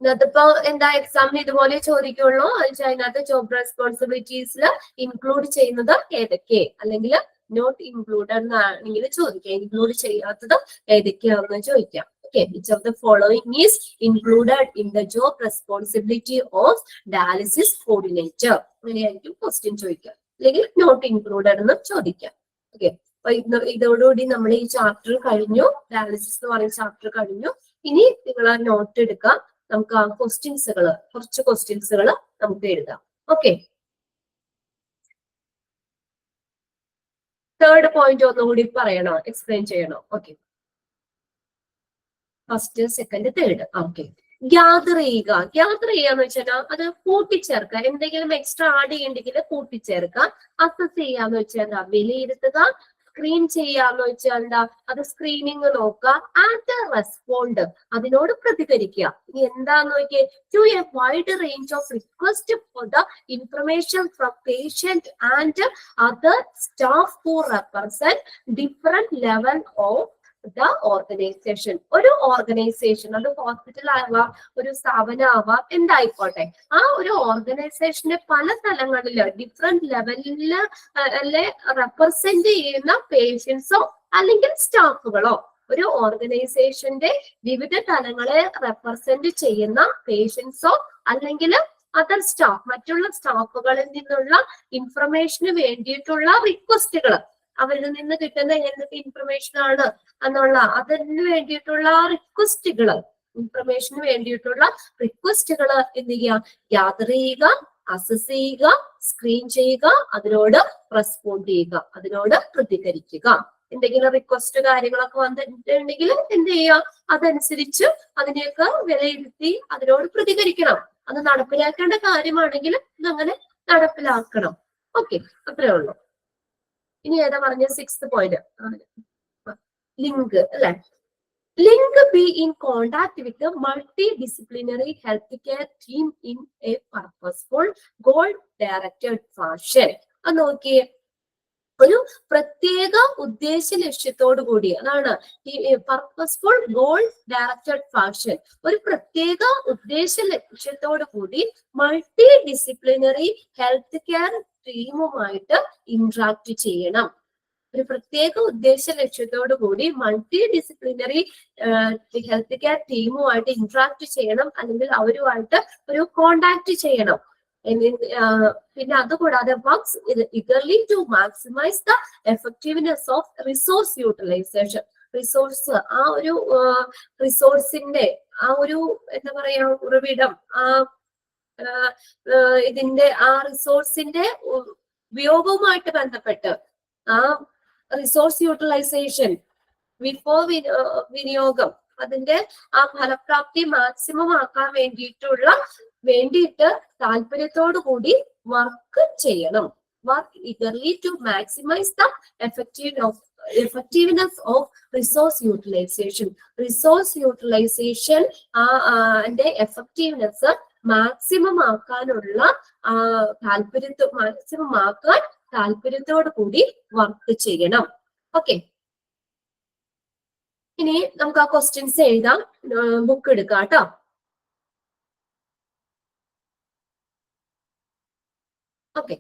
അതിപ്പോ എന്താ എക്സാമിന് ഇതുപോലെ ചോദിക്കുള്ളൂ. അതിനകത്ത് ജോബ് റെസ്പോൺസിബിലിറ്റീസിൽ ഇൻക്ലൂഡ് ചെയ്യുന്നത് ഏതൊക്കെ, അല്ലെങ്കിൽ നോട്ട് ഇൻക്ലൂഡഡ് എന്നാണെങ്കിൽ ചോദിക്കാം. ഇൻക്ലൂഡ് ചെയ്യാത്തത് ഏതൊക്കെയാണെന്ന് ചോദിക്കാം. Okay, which of the following is included in the job responsibility of dialysis coordinator? അങ്ങനെയായിരിക്കും ക്വസ്റ്റ്യൻ ചോദിക്കാം, അല്ലെങ്കിൽ നോട്ട് ഇൻക്ലൂഡഡ് എന്ന് ചോദിക്കാം. ഓക്കെ, അപ്പൊ ഇതോടുകൂടി നമ്മൾ ഈ ചാപ്റ്റർ കഴിഞ്ഞു. ഡയാലിസിസ് എന്ന് പറയുന്ന ചാപ്റ്റർ കഴിഞ്ഞു. ഇനി നിങ്ങൾ ആ നോട്ട് എടുക്കാം. നമുക്ക് ആ കുറച്ച് ക്വസ്റ്റ്യൻസുകൾ നമുക്ക് എഴുതാം. ഓക്കെ, തേർഡ് പോയിന്റ് ഒന്നുകൂടി പറയണോ, എക്സ്പ്ലെയിൻ ചെയ്യണോ? Okay, first, second, third. Okay, gather ചെയ്യാന്ന് വെച്ചാൽ അത് കൂട്ടിച്ചേർക്കുക. എന്തെങ്കിലും എക്സ്ട്രാ ആഡ് ചെയ്യണ്ടെങ്കിൽ കൂട്ടിച്ചേർക്കുക. അസസ് ചെയ്യാന്ന് വെച്ചാൽ എന്താ, വിലയിരുത്തുക. സ്ക്രീൻ ചെയ്യാന്ന് വെച്ചാൽ എന്താ, അത് സ്ക്രീനിങ് നോക്കുക. ആൻഡ് റെസ്പോണ്ട്, അതിനോട് പ്രതികരിക്കുക. ഇനി എന്താന്ന് നോക്കിയേ, to a wide range of request for the information from patient and other staff who represent different level of the organization. ഒരു ഓർഗനൈസേഷൻ, അത് ഹോസ്പിറ്റൽ ആവാം, ഒരു സ്ഥാപനമാവാം, എന്തായിക്കോട്ടെ, ആ ഒരു ഓർഗനൈസേഷന്റെ പല തലങ്ങളില് ഡിഫറെന്റ് ലെവലില് അല്ലെ റെപ്രസെന്റ് ചെയ്യുന്ന പേഷ്യൻസോ അല്ലെങ്കിൽ സ്റ്റാഫുകളോ, ഒരു ഓർഗനൈസേഷന്റെ വിവിധ തലങ്ങളെ റെപ്രസെന്റ് ചെയ്യുന്ന പേഷ്യൻസോ അല്ലെങ്കിൽ അതർ സ്റ്റാഫ്, മറ്റുള്ള സ്റ്റാഫുകളിൽ നിന്നുള്ള ഇൻഫർമേഷന് വേണ്ടിയിട്ടുള്ള റിക്വസ്റ്റുകൾ, അവരിൽ നിന്ന് കിട്ടുന്ന എന്തൊക്കെ ഇൻഫർമേഷൻ ആണ് എന്നുള്ള അതിന് വേണ്ടിയിട്ടുള്ള റിക്വസ്റ്റുകള്, ഇൻഫർമേഷന് വേണ്ടിയിട്ടുള്ള റിക്വസ്റ്റുകള് എന്ത് ചെയ്യുക, ഗ്യാദർ ചെയ്യുക, അസസ് ചെയ്യുക, സ്ക്രീൻ ചെയ്യുക, അതിനോട് റെസ്പോണ്ട് ചെയ്യുക, അതിനോട് പ്രതികരിക്കുക. എന്തെങ്കിലും റിക്വസ്റ്റ് കാര്യങ്ങളൊക്കെ വന്നിട്ടുണ്ടെങ്കിൽ എന്ത് ചെയ്യുക, അതനുസരിച്ച് അതിനെയൊക്കെ വിലയിരുത്തി അതിനോട് പ്രതികരിക്കണം. അത് നടപ്പിലാക്കേണ്ട കാര്യമാണെങ്കിൽ ഇതങ്ങനെ നടപ്പിലാക്കണം. ഓക്കെ, അത്രേ ഉള്ളൂ. ഇനി ഏതാ പറഞ്ഞ, സിക്സ്ത് പോയിന്റ്, ലിങ്ക് അല്ലെ. Link be in contact with multi disciplinary health care team in a purposeful goal directed fashion. അത് നോക്കിയേ, ഒരു പ്രത്യേക ഉദ്ദേശ ലക്ഷ്യത്തോടു കൂടി, അതാണ് ഈ പർപ്പസ്ഫുൾ ഗോൾ ഡയറക്റ്റഡ് ഫാഷൻ. ഒരു പ്രത്യേക ഉദ്ദേശ ലക്ഷ്യത്തോടു കൂടി മൾട്ടി ഡിസിപ്ലിനറി ഹെൽത്ത് കെയർ ടീമുമായിട്ട് ഇന്ററാക്ട് ചെയ്യണം. ഒരു പ്രത്യേക ഉദ്ദേശ ലക്ഷ്യത്തോടു കൂടി മൾട്ടി ഡിസിപ്ലിനറി ഹെൽത്ത് കെയർ ടീമുമായിട്ട് ഇന്ററാക്ട് ചെയ്യണം, അല്ലെങ്കിൽ അവരുമായിട്ട് ഒരു കോണ്ടാക്ട് ചെയ്യണം. പിന്നെ അതുകൂടാതെ works eagerly to maximize the effectiveness of resource utilization. Resource, ആ ഒരു റിസോഴ്സിന്റെ ആ ഒരു എന്താ പറയാ ഉറവിടം, ഇതിന്റെ ആ റിസോഴ്സിന്റെ ഉപയോഗവുമായിട്ട് ബന്ധപ്പെട്ട് ആ റിസോഴ്സ് യൂട്ടിലൈസേഷൻ, വിനിയോഗം, അതിന്റെ ആ ഫലപ്രാപ്തി മാക്സിമം ആക്കാൻ വേണ്ടിയിട്ട് താല്പര്യത്തോടു കൂടി വർക്ക് ചെയ്യണം. Work eagerly to maximize the effectiveness of resource utilization. Resource utilization അതിന്റെ എഫക്റ്റീവ്നെസ് മാക്സിമം ആക്കാനുള്ള താല്പര്യത്തോടു കൂടി വർക്ക് ചെയ്യണം. ഓക്കെ, ഇനി നമുക്ക് ആ ക്വസ്റ്റ്യൻസ് എഴുതാം. ബുക്ക് എടുക്കാം കേട്ടോ. ഓക്കെ,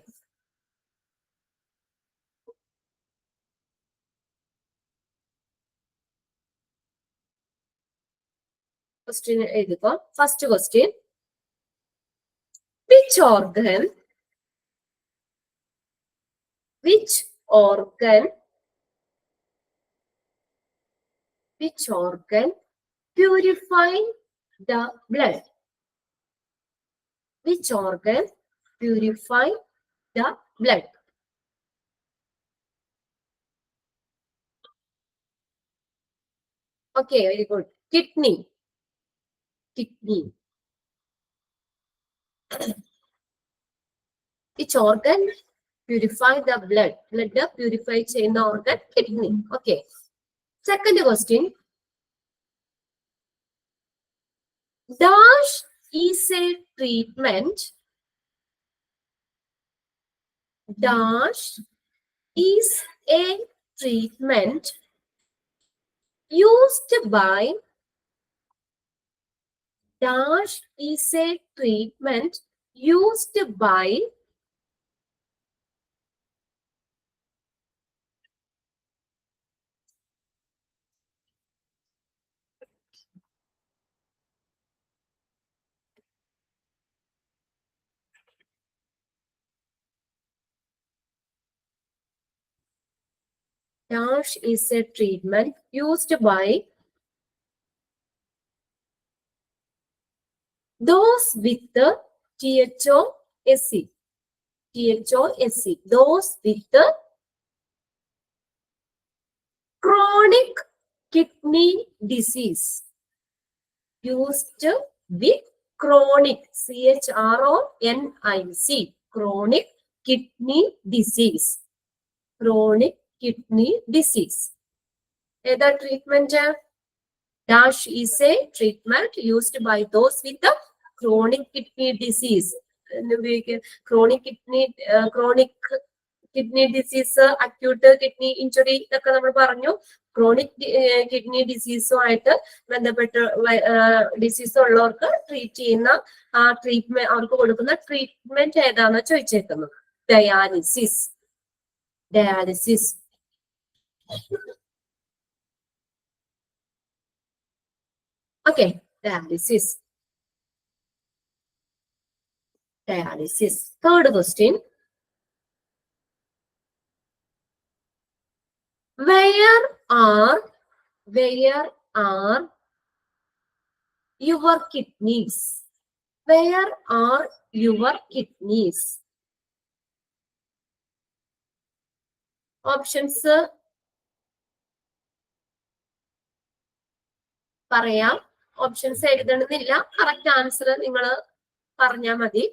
ക്വസ്റ്റ്യൻ എഴുതിക്കോ. First question, which organ purify the blood? Which organ purify the blood? Okay, very good. Kidney. Which organ purify the blood? Blood purify ചെയ്യുന്ന organ kidney. Okay. Second question. Dash is a treatment. Dash is a treatment used by. Dash is a treatment used by. Dash is a treatment used by those with the THOSC. Those with the chronic kidney disease. Used with chronic, CHRONIC, chronic kidney disease. Chronic kidney disease. Either treatment. Dash is a treatment used by those with the chronic kidney disease. Chronic kidney disease, acute kidney injury ഒക്കെ നമ്മൾ പറഞ്ഞു. Chronic kidney ഡിസീസുമായിട്ട് ബന്ധപ്പെട്ട് disease ഉള്ളവർക്ക് treat ചെയ്യുന്ന ആ treatment, അവർക്ക് കൊടുക്കുന്ന treatment ഏതാണെന്ന് ചോദിച്ചേക്കുന്നത്. Dialysis. Okay, dialysis. Third question. Where are your kidneys? Where are your kidneys? Options പറയാം. ഓപ്ഷൻസ് എഴുതണമെന്നില്ല, കറക്റ്റ് ആൻസർ നിങ്ങൾ പറഞ്ഞാൽ മതി.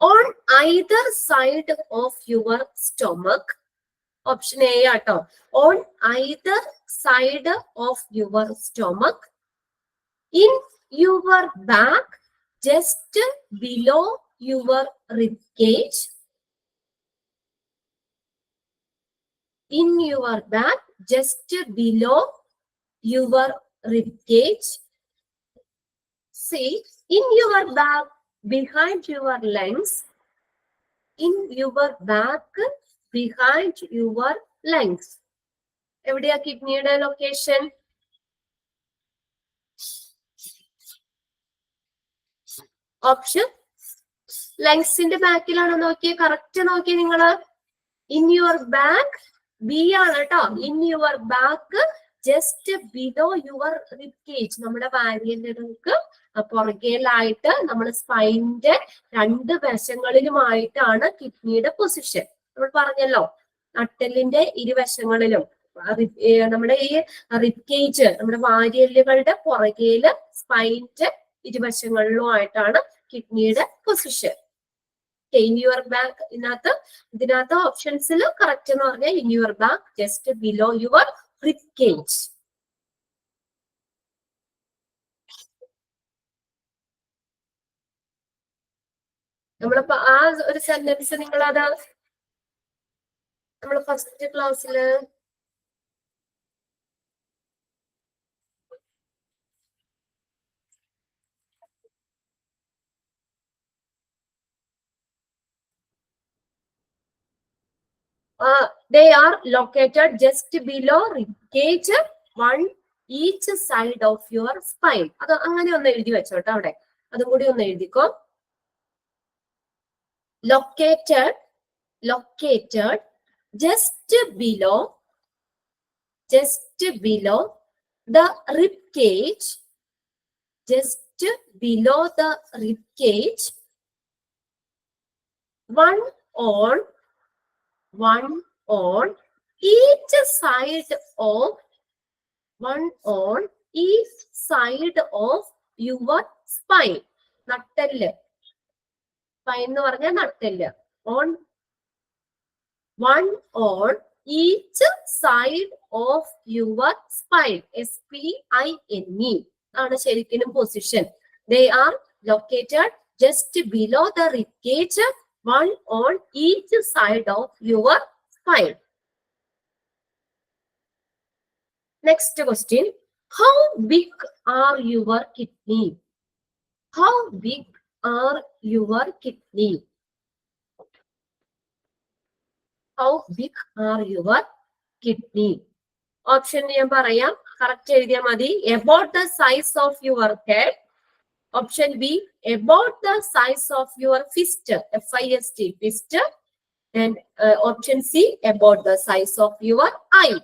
On either side of your stomach. Option A ആട്ടോ. On either side of your stomach. In your back, just below your rib cage. In your back, just below your rib cage. See, in your back, behind your lungs. In your back, behind your lungs. എവിടെയാ കിഡ്നിയുടെ location? Option ലങ്സിന്റെ ബാക്കിലാണ്. നോക്കിയേ, correct നോക്കിയേ നിങ്ങള്. In your back, B ആണ് കേട്ടോ. In your back just below your rib cage. നമ്മുടെ വാരിയലുകൾക്ക് പുറകേലായിട്ട് നമ്മൾ സ്പൈനിന്റെ രണ്ട് വശങ്ങളിലുമായിട്ടാണ് കിഡ്നിയുടെ പൊസിഷൻ. നമ്മൾ പറഞ്ഞല്ലോ, നട്ടെല്ലിന്റെ ഇരുവശങ്ങളിലും നമ്മുടെ ഈ റിബ് കേജ്, നമ്മുടെ വാരിയലുകളുടെ പുറകേല് സ്പൈനിന്റെ ഇരുവശങ്ങളിലുമായിട്ടാണ് കിഡ്നിയുടെ പൊസിഷൻ. ഇൻ യുവർ ബാക്ക്, ഇതിനകത്ത് ഓപ്ഷൻസിൽ കറക്റ്റ് എന്ന് പറഞ്ഞാൽ in your back just below your rib cage. നമ്മളിപ്പോ ആ ഒരു സെന്റൻസ് നിങ്ങളത് നമ്മൾ ഫസ്റ്റ് ക്ലാസ്സില് they are located just below rib cage, one each side of your spine. അത് അങ്ങനെ ഒന്ന് എഴുതി വെച്ചോട്ടോ അവിടെ. അതും കൂടി ഒന്ന് എഴുതിക്കോ. Located just below the rib cage, just below the rib cage, one on each side of your spine. നട്ടെല്ല്, സ്പൈൻ എന്ന് പറഞ്ഞാൽ നട്ടെല്ല്. one on each side of your spine. SPINE ആണ് ശരിക്കും position. They are located just below the rib cage, one on each side of your spine. Next question. How big are your kidney? How big are your kidney? How big are your kidney? Option ഞാൻ പറയാം, correct എഴുതിയാൽ മതി. About the size of your head. Option B, about the size of your fist, FIST, fist. And option C, about the size of your eye.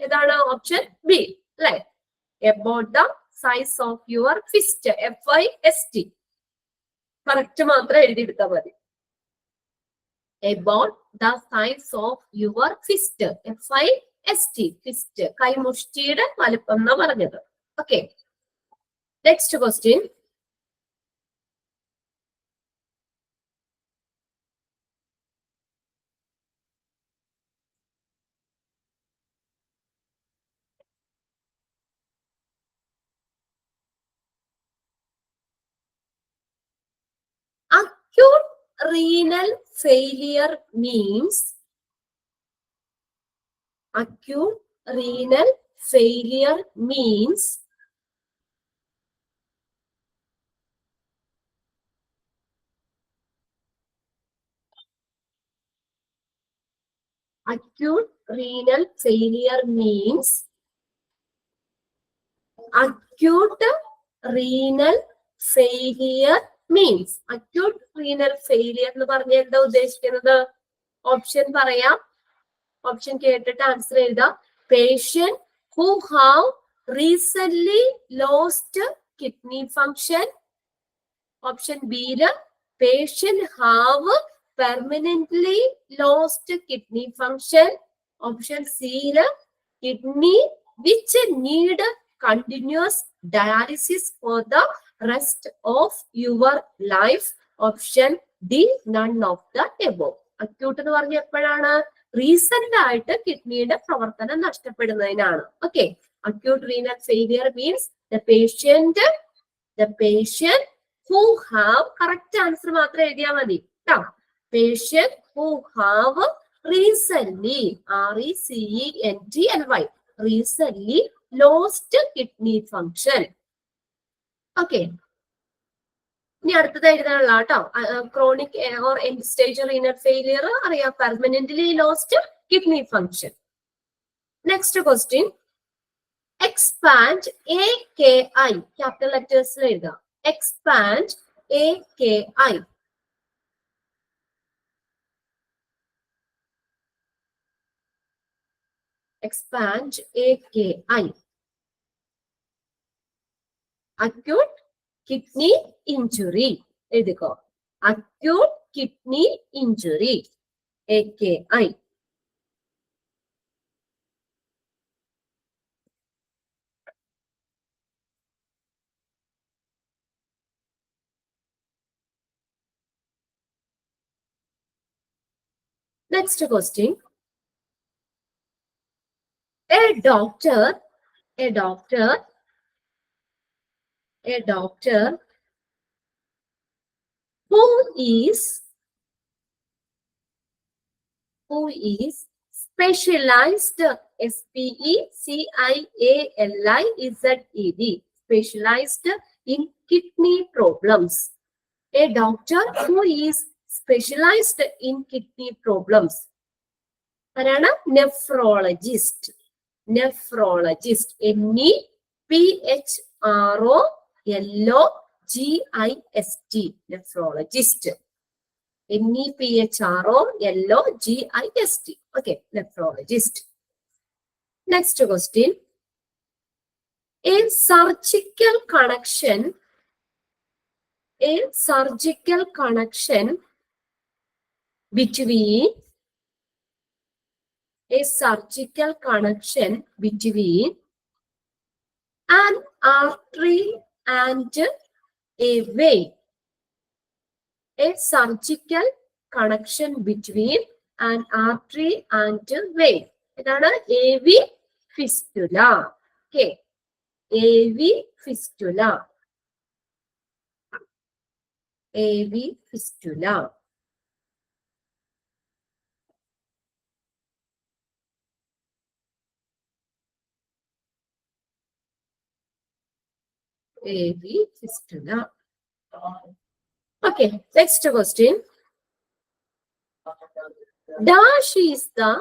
ഏതാണ് option B അല്ലെ? About the size of your fist, FIST. Correct മാത്രം എഴുതിയെടുത്താൽ മതി. About the size of your fist, FIST, fist, കൈമുഷ്ടിയുടെ വലുപ്പം എന്നാ പറഞ്ഞത്. Okay, next question. Acute renal failure means, acute renal failure means acute renal failure means acute renal failure means acute renal failure എന്ന് പറഞ്ഞാൽ എന്താ ഉദ്ദേശിക്കുന്നത്? Option പറയാം, option കേട്ടിട്ട് answer എഴുതാം. Patient who have recently lost kidney function. Option B, patient have permanently lost kidney function. Option C, kidney which need continuous dialysis for the rest of your life. Option D, none of the above. Acute എന്ന് പറഞ്ഞ എപ്പോഴാണ്? Recent ആയിട്ട് കിഡ്നിയുടെ പ്രവർത്തനം നഷ്ടപ്പെടുന്നതിനാണ്. Okay, acute renal failure means the patient who have, correct answer മാത്രം എഴുതിയാൽ മതി കേട്ടോ. Patient who have recently, RECENTLY, recently lost kidney function. Okay. ഇനി അടുത്തത് എഴുതാനുള്ള കേട്ടോ. Chronic or end stage renal failure അറിയാം, permanently lost kidney function. Next question, expand AKI capital ലെറ്റേഴ്സിൽ എഴുതാം. Expand AKI. Expand AKI. Acute kidney injury എഴുതിക്കോ. Acute kidney injury AKI. Next question. A doctor who is specialized, SPECIALIZED, specialized in kidney problems. A doctor who is specialized in kidney problems. ആരാണ്? Nephrologist. Nephrologist. NEPHROLOGIST. Nephrologist. NEPHROLOGIST. Okay, nephrologist. Next question. A surgical connection between an artery and a vein. A surgical connection between an artery and a vein. ഇതാണ് AV fistula. Okay, AV fistula. AV fistula. AV fistula. Okay, next question. Dash is the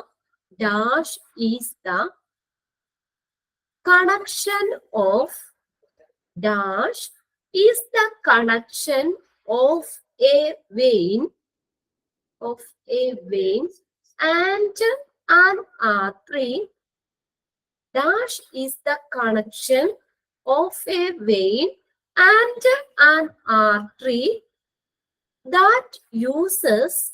connection of a vein and an artery. Dash is the connection of a vein and an artery that uses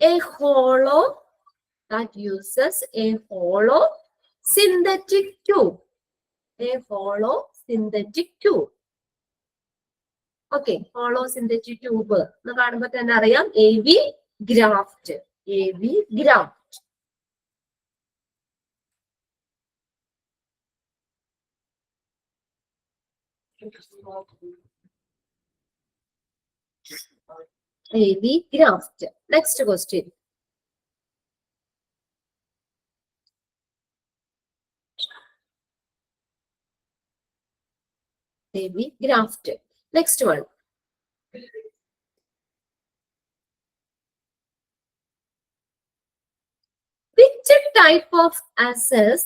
a hollow synthetic tube. Okay, hollow synthetic tube എന്ന് കാണുമ്പോൾ തന്നെ അറിയാം AV graft. AV graft. AV graft. Next question. AV graft. Next one. Which type of access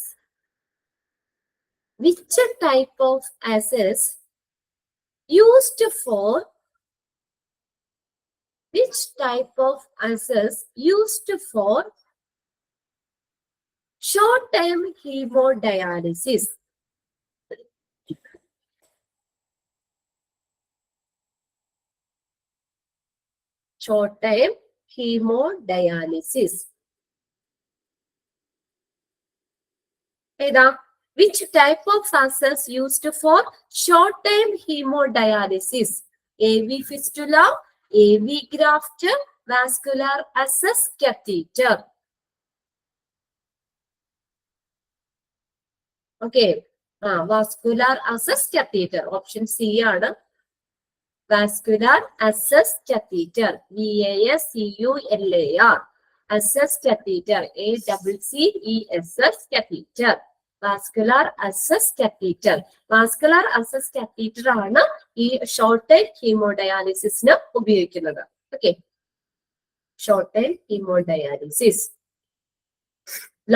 used for short-term hemodialysis? Short-term hemodialysis. Which type of access used for short-term hemodialysis? AV fistula, AV graft, vascular access catheter. Okay, vascular access catheter. Option C ആണ്. Vascular access catheter. VASCULAR. Access catheter. ACCESS catheter. Vascular access catheter. Vascular access catheter ആണ് ഈ short time ഹീമോഡയാലിസിസിന് ഉപയോഗിക്കുന്നത്. Okay, short time haemodialysis.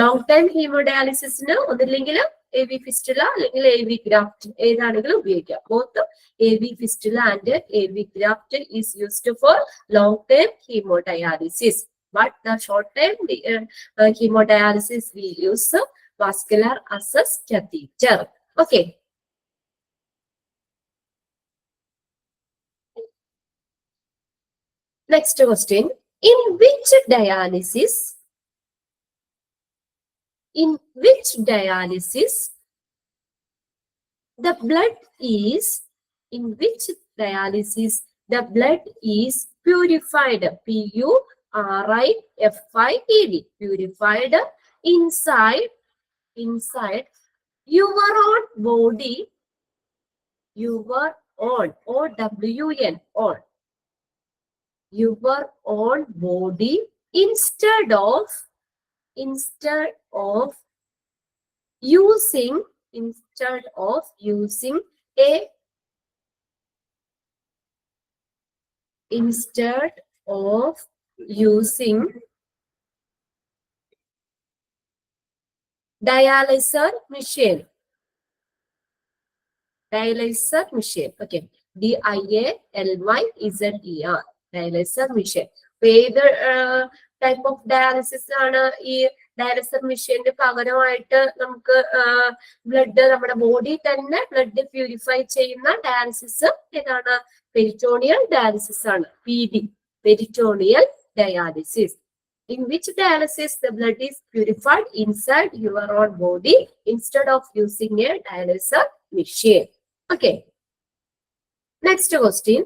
Long time ഹീമോഡയാലിസിസിന് ഒന്നില്ലെങ്കിൽ AV fistula അല്ലെങ്കിൽ AV graft ഏതാണെങ്കിലും ഉപയോഗിക്കാം. Both AV fistula and AV graft is used for long time haemodialysis. But the short term hemodialysis we use vascular access catheter. Okay. Next question. In which dialysis the blood is purified? Purified, purified inside your own body, your own, OWN, own, your own body, instead of using dialyzer machine. Okay, DIALYZER, dialyzer machine. ഏത് type of dialysis ആണ് ഈ dialyser മെഷീന്റെ പകരമായിട്ട് നമുക്ക് blood നമ്മുടെ body തന്നെ blood purify ചെയ്യുന്ന dialysis ഏതാണ്? പെരിറ്റോണിയൽ ഡയാലിസിസ് ആണ്. PD, peritoneal dialysis. In which dialysis the blood is purified inside your own body instead of using a dialyzer machine. Okay. Next question.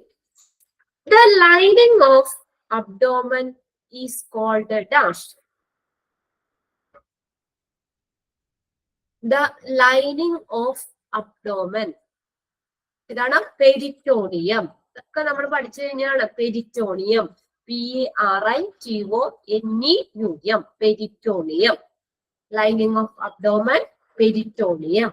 The lining of abdomen is called a dash. The lining of abdomen. ഇതാണ് peritoneum. ഇതൊക്കെ നമ്മൾ പഠിച്ചു കഴിഞ്ഞാണ്. Peritoneum, PERITONEUM, peritoneum. Lining of abdomen, peritoneum.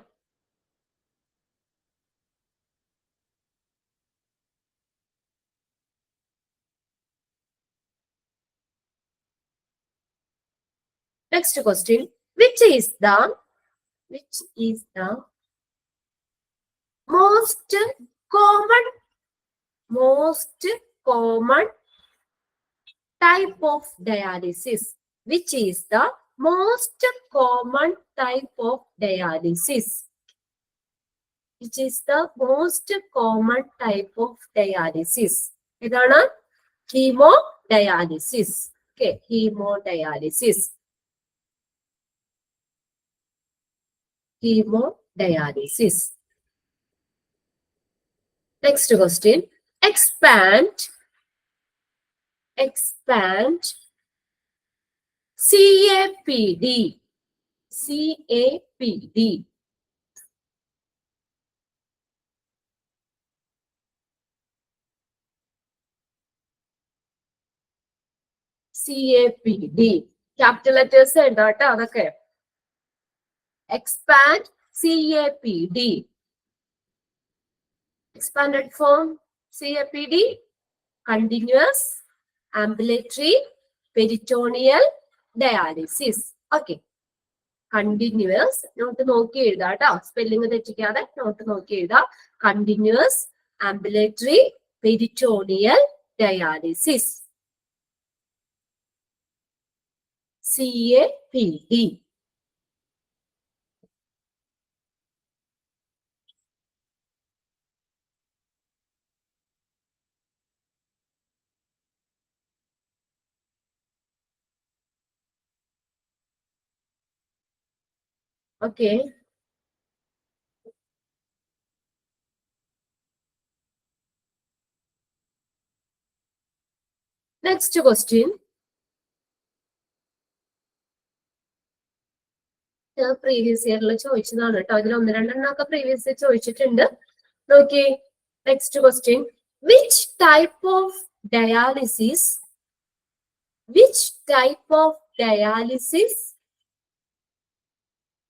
Next question. Which is the most common type of dialysis? Which is the most common type of dialysis? Which is the most common type of dialysis? ഇതാണ് hemodialysis. Okay, hemodialysis. Hemodialysis. Next question. Expand CAPD. CAPD. Capital letters and data. Okay. Expand CAPD. Expanded form CAPD. Continuous ambulatory peritoneal dialysis. Okay. Continuous. Note നോക്കി എഴുതാ ട്ടോ. Spelling തെറ്റിക്കാതെ not നോക്കി എഴുതാ. Continuous ambulatory peritoneal dialysis. CAPD. Okay. Next question. Previous year ചോദിച്ചതാണ് കേട്ടോ. അതിൽ 1-2 previous year ചോദിച്ചിട്ടുണ്ട്. Okay. Next question. Which type of dialysis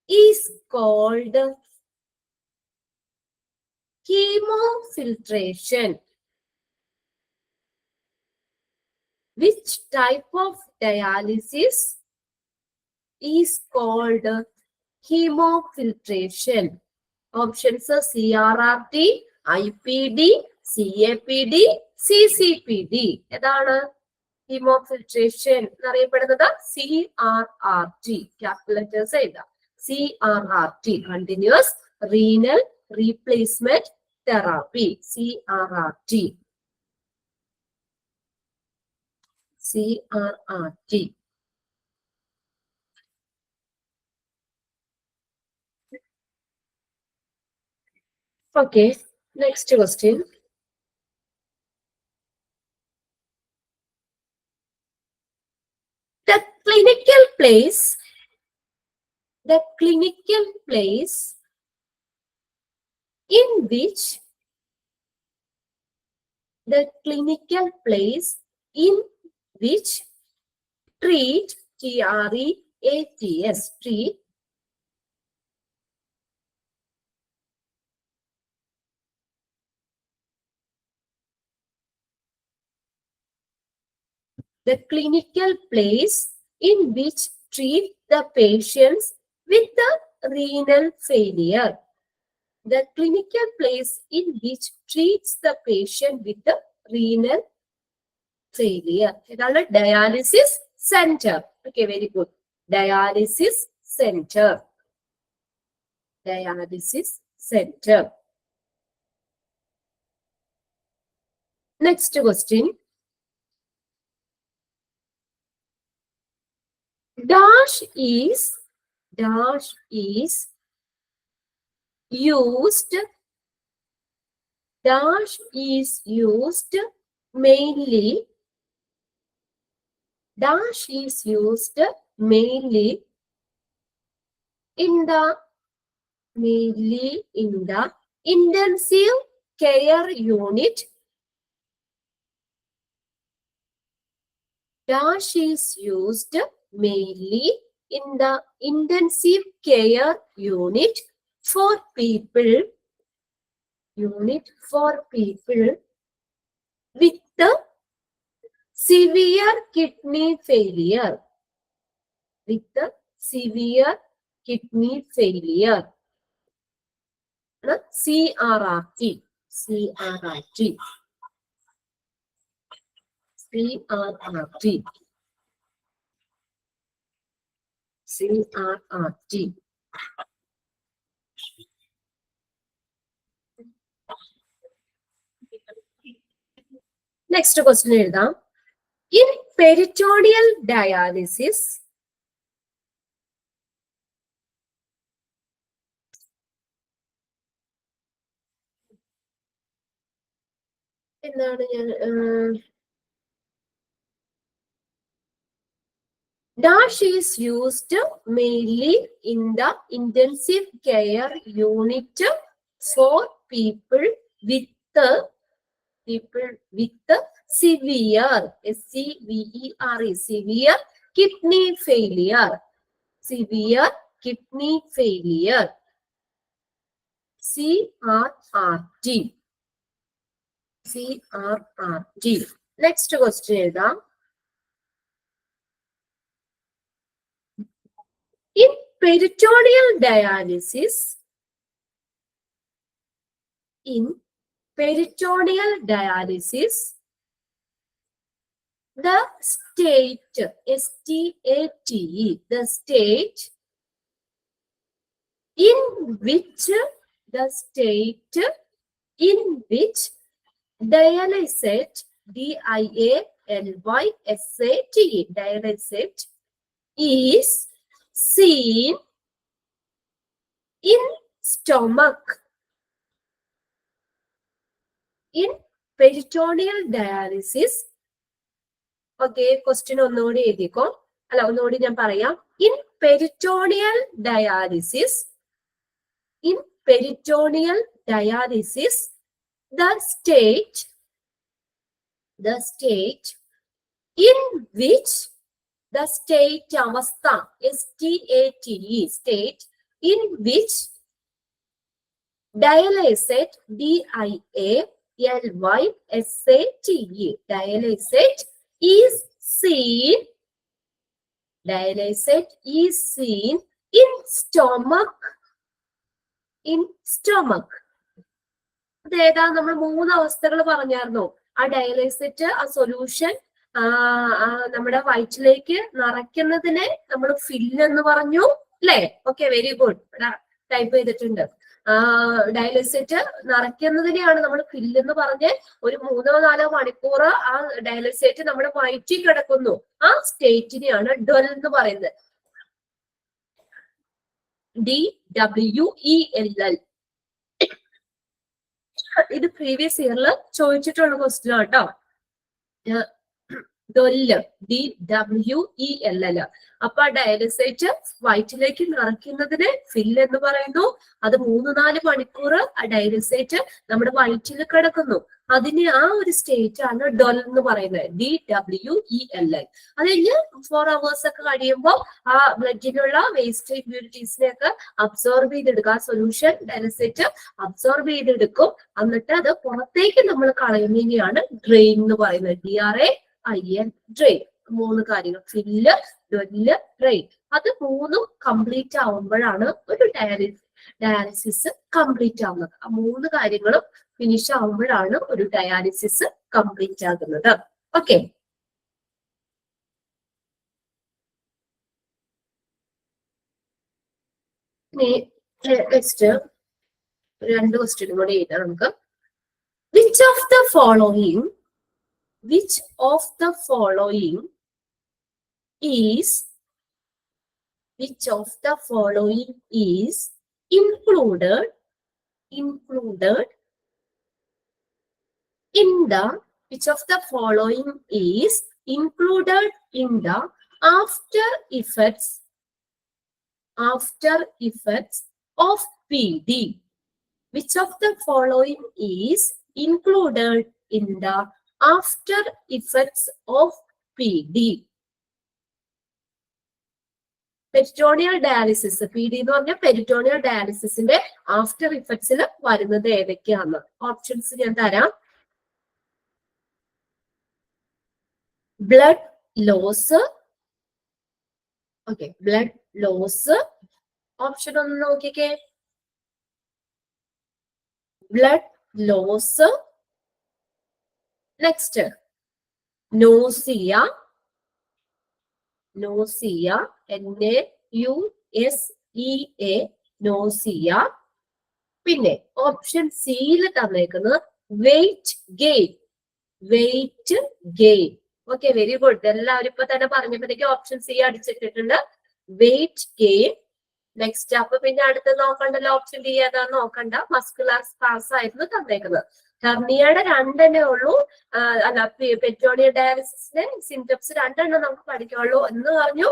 is called hemofiltration. Which type of dialysis is called hemofiltration? Options are CRRT, IPD, CAPD, CCPD. ഏതാണ് ഹീമോഫിൽട്രേഷൻ എന്നറിയപ്പെടുന്നത്? CRRT. Capital letters എഴുതാം. CRRT, continuous renal replacement therapy. CRRT. CRRT. Okay, next question. The clinical place in which treat, TREATS, treat the clinical place in which treat the patients with the renal failure. The clinical place in which treats the patient with the renal failure. ഇതാണ് dialysis center. Okay, very good. Dialysis center. Dialysis center. Next question. Dash is used mainly in the intensive care unit. Dash is used mainly in the intensive care unit for people with the severe kidney failure. CRRT. Next question എഴുതാം. In peritoneal dialysis, Dash is used mainly in the intensive care unit for people with severe, SEVERE, severe kidney failure. CRRT. Next question എഴുതാം. In peritoneal dialysis, the state, STATE, the state in which dialysate, DIALYSATE, dialysate is seen in stomach. In peritoneal dialysis, okay, question ഒന്നുകൂടി എഴുതിക്കോ. അല്ല, ഒന്നുകൂടി ഞാൻ പറയാം. In peritoneal dialysis, the state in which, the state അവസ്ഥ, STATE, state in which dialysate, D-I-A-L-Y-S-A-T-E, dialysate is seen in stomach. അതേതാ? നമ്മൾ 3 അവസ്ഥകൾ പറഞ്ഞായിരുന്നു. ആ ഡയലൈസേറ്റ്, ആ സൊല്യൂഷൻ നമ്മുടെ വയറ്റിലേക്ക് നിറയ്ക്കുന്നതിനെ നമ്മൾ ഫില്ല് എന്ന് പറഞ്ഞു, അല്ലേ? Okay, very good. ടൈപ്പ് ചെയ്തിട്ടുണ്ട്. ഡയലൈസേറ്റ് നിറയ്ക്കുന്നതിനെയാണ് നമ്മൾ ഫില്ല് എന്ന് പറഞ്ഞ് ഒരു 3-4 മണിക്കൂർ ആ ഡയലൈസേറ്റ് നമ്മുടെ വയറ്റിൽ കിടക്കുന്നു. ആ സ്റ്റേറ്റിനെയാണ് ഡ്വെൽ എന്ന് പറയുന്നത്. DWELL. ഇത് പ്രീവിയസ് ഇയറിൽ ചോദിച്ചിട്ടുള്ള ക്വസ്റ്റ്യൻ ആട്ടോ. DWELL. അപ്പൊ ആ ഡയലൈസേറ്റ് വയറ്റിലേക്ക് നിറയ്ക്കുന്നതിന് ഫില്ല് എന്ന് പറയുന്നു. അത് 3-4 മണിക്കൂർ ആ ഡയലൈസേറ്റ് നമ്മുടെ വയറ്റിൽ കിടക്കുന്നു. അതിന് ആ ഒരു സ്റ്റേറ്റ് ആണ് ഡൊൽ എന്ന് പറയുന്നത്. DWELL. അത് കഴിഞ്ഞ് 4 hours ഒക്കെ കഴിയുമ്പോൾ ആ ബ്ലഡിലുള്ള വേസ്റ്റ് ഇമ്പ്യൂരിറ്റീസിനെ ഒക്കെ അബ്സോർബ് ചെയ്തെടുക്കുക. ആ സൊല്യൂഷൻ ഡയലൈസേറ്റ് അബ്സോർബ് ചെയ്തെടുക്കും. എന്നിട്ട് അത് പുറത്തേക്ക് നമ്മൾ കളയുന്നതിനെയാണ് ഡ്രെയിൻ എന്ന് പറയുന്നത്. DRAIN, drain. 3 കാര്യങ്ങൾ: ഫില്ല്, ഡൊല്ല്, ഡ്രെയിൻ. അത് 3 കംപ്ലീറ്റ് ആവുമ്പോഴാണ് ഒരു ഡയാലിസിസ് കംപ്ലീറ്റ് ആവുന്നത്. ആ 3 കാര്യങ്ങളും ഫിനിഷ് ആവുമ്പോഴാണ് ഒരു ഡയാലിസിസ് കംപ്ലീറ്റ് ആകുന്നത്. ഓക്കെ, നെക്സ്റ്റ് 2 ക്വസ്റ്റ്യൻ കൂടെ എഴുതാം നമുക്ക്. Which of the following is included in the after effects of PD? Which of the following is included in the after effects of PD? Peritoneal dialysis, PD എന്ന് പറഞ്ഞാൽ peritoneal ഡയാലിസിസിന്റെ after ഇഫക്ട്സിൽ വരുന്നത് ഏതൊക്കെയാണ്? Options ഞാൻ തരാം. Blood loss. Okay, blood loss. Option 1 നോക്കിക്കേ. Blood loss. Next nausea. NAUSEA, nausea. പിന്നെ option സിയിൽ തന്നേക്കുന്നത് weight gain. Okay, very good. എല്ലാവരും ഇപ്പൊ തന്നെ പറഞ്ഞപ്പോഴത്തേക്ക് ഓപ്ഷൻ സി അടിച്ചിട്ടിട്ടുണ്ട്, വെയിറ്റ് ഗെയിൻ. നെക്സ്റ്റ്, അപ്പൊ പിന്നെ അടുത്ത് നോക്കണ്ടല്ലോ, ഓപ്ഷൻ ഡി ഏതാന്ന് നോക്കണ്ട. മസ്കുലർ സ്പാസ് ആയിരുന്നു തന്നേക്കുന്നത്. ഹെർണിയയുടെ 2 ഉള്ളൂ. അല്ല, പെരിറ്റോണിയൽ ഡയാലിസിസിന്റെ സിംറ്റംസ് 2 നമുക്ക് പഠിക്കാനുള്ളൂ. എന്ന് പറഞ്ഞു,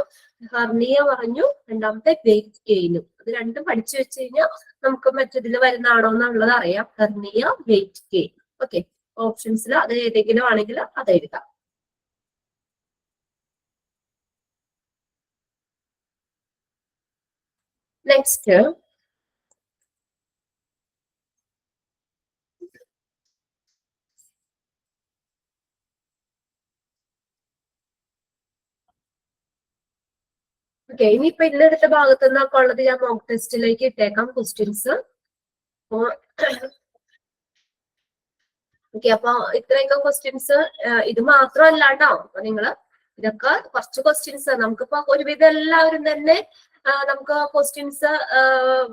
ഹെർണിയ പറഞ്ഞു, രണ്ടാമത്തെ വെയിറ്റ് ഗെയിനും. അത് 2 പഠിച്ചു വെച്ച് കഴിഞ്ഞാൽ നമുക്ക് മറ്റതിൽ വരുന്നതാണോ എന്നുള്ളത് അറിയാം. Hernia, wait gain. ഓക്കെ, ഓപ്ഷൻസിൽ അത് ഏതെങ്കിലും ആണെങ്കിൽ അത് എഴുതാം. നെക്സ്റ്റ്, ഓക്കെ, ഇനിയിപ്പോ ഇന്നെടുത്ത ഭാഗത്തു നിന്നൊക്കെ ഉള്ളത് ഞാൻ മോക്ക് ടെസ്റ്റിലേക്ക് ഇട്ടേക്കാം ക്വസ്റ്റ്യൻസ്. ഓക്കെ, അപ്പൊ ഇത്രയൊക്കെ ക്വസ്റ്റ്യൻസ്. ഇത് മാത്രമല്ലാണ്ടോ, അപ്പൊ നിങ്ങള് ഇതൊക്കെ കുറച്ച് ക്വസ്റ്റ്യൻസ് നമുക്കിപ്പോ ഒരുവിധം എല്ലാവരും തന്നെ നമുക്ക് ക്വസ്റ്റ്യൻസ്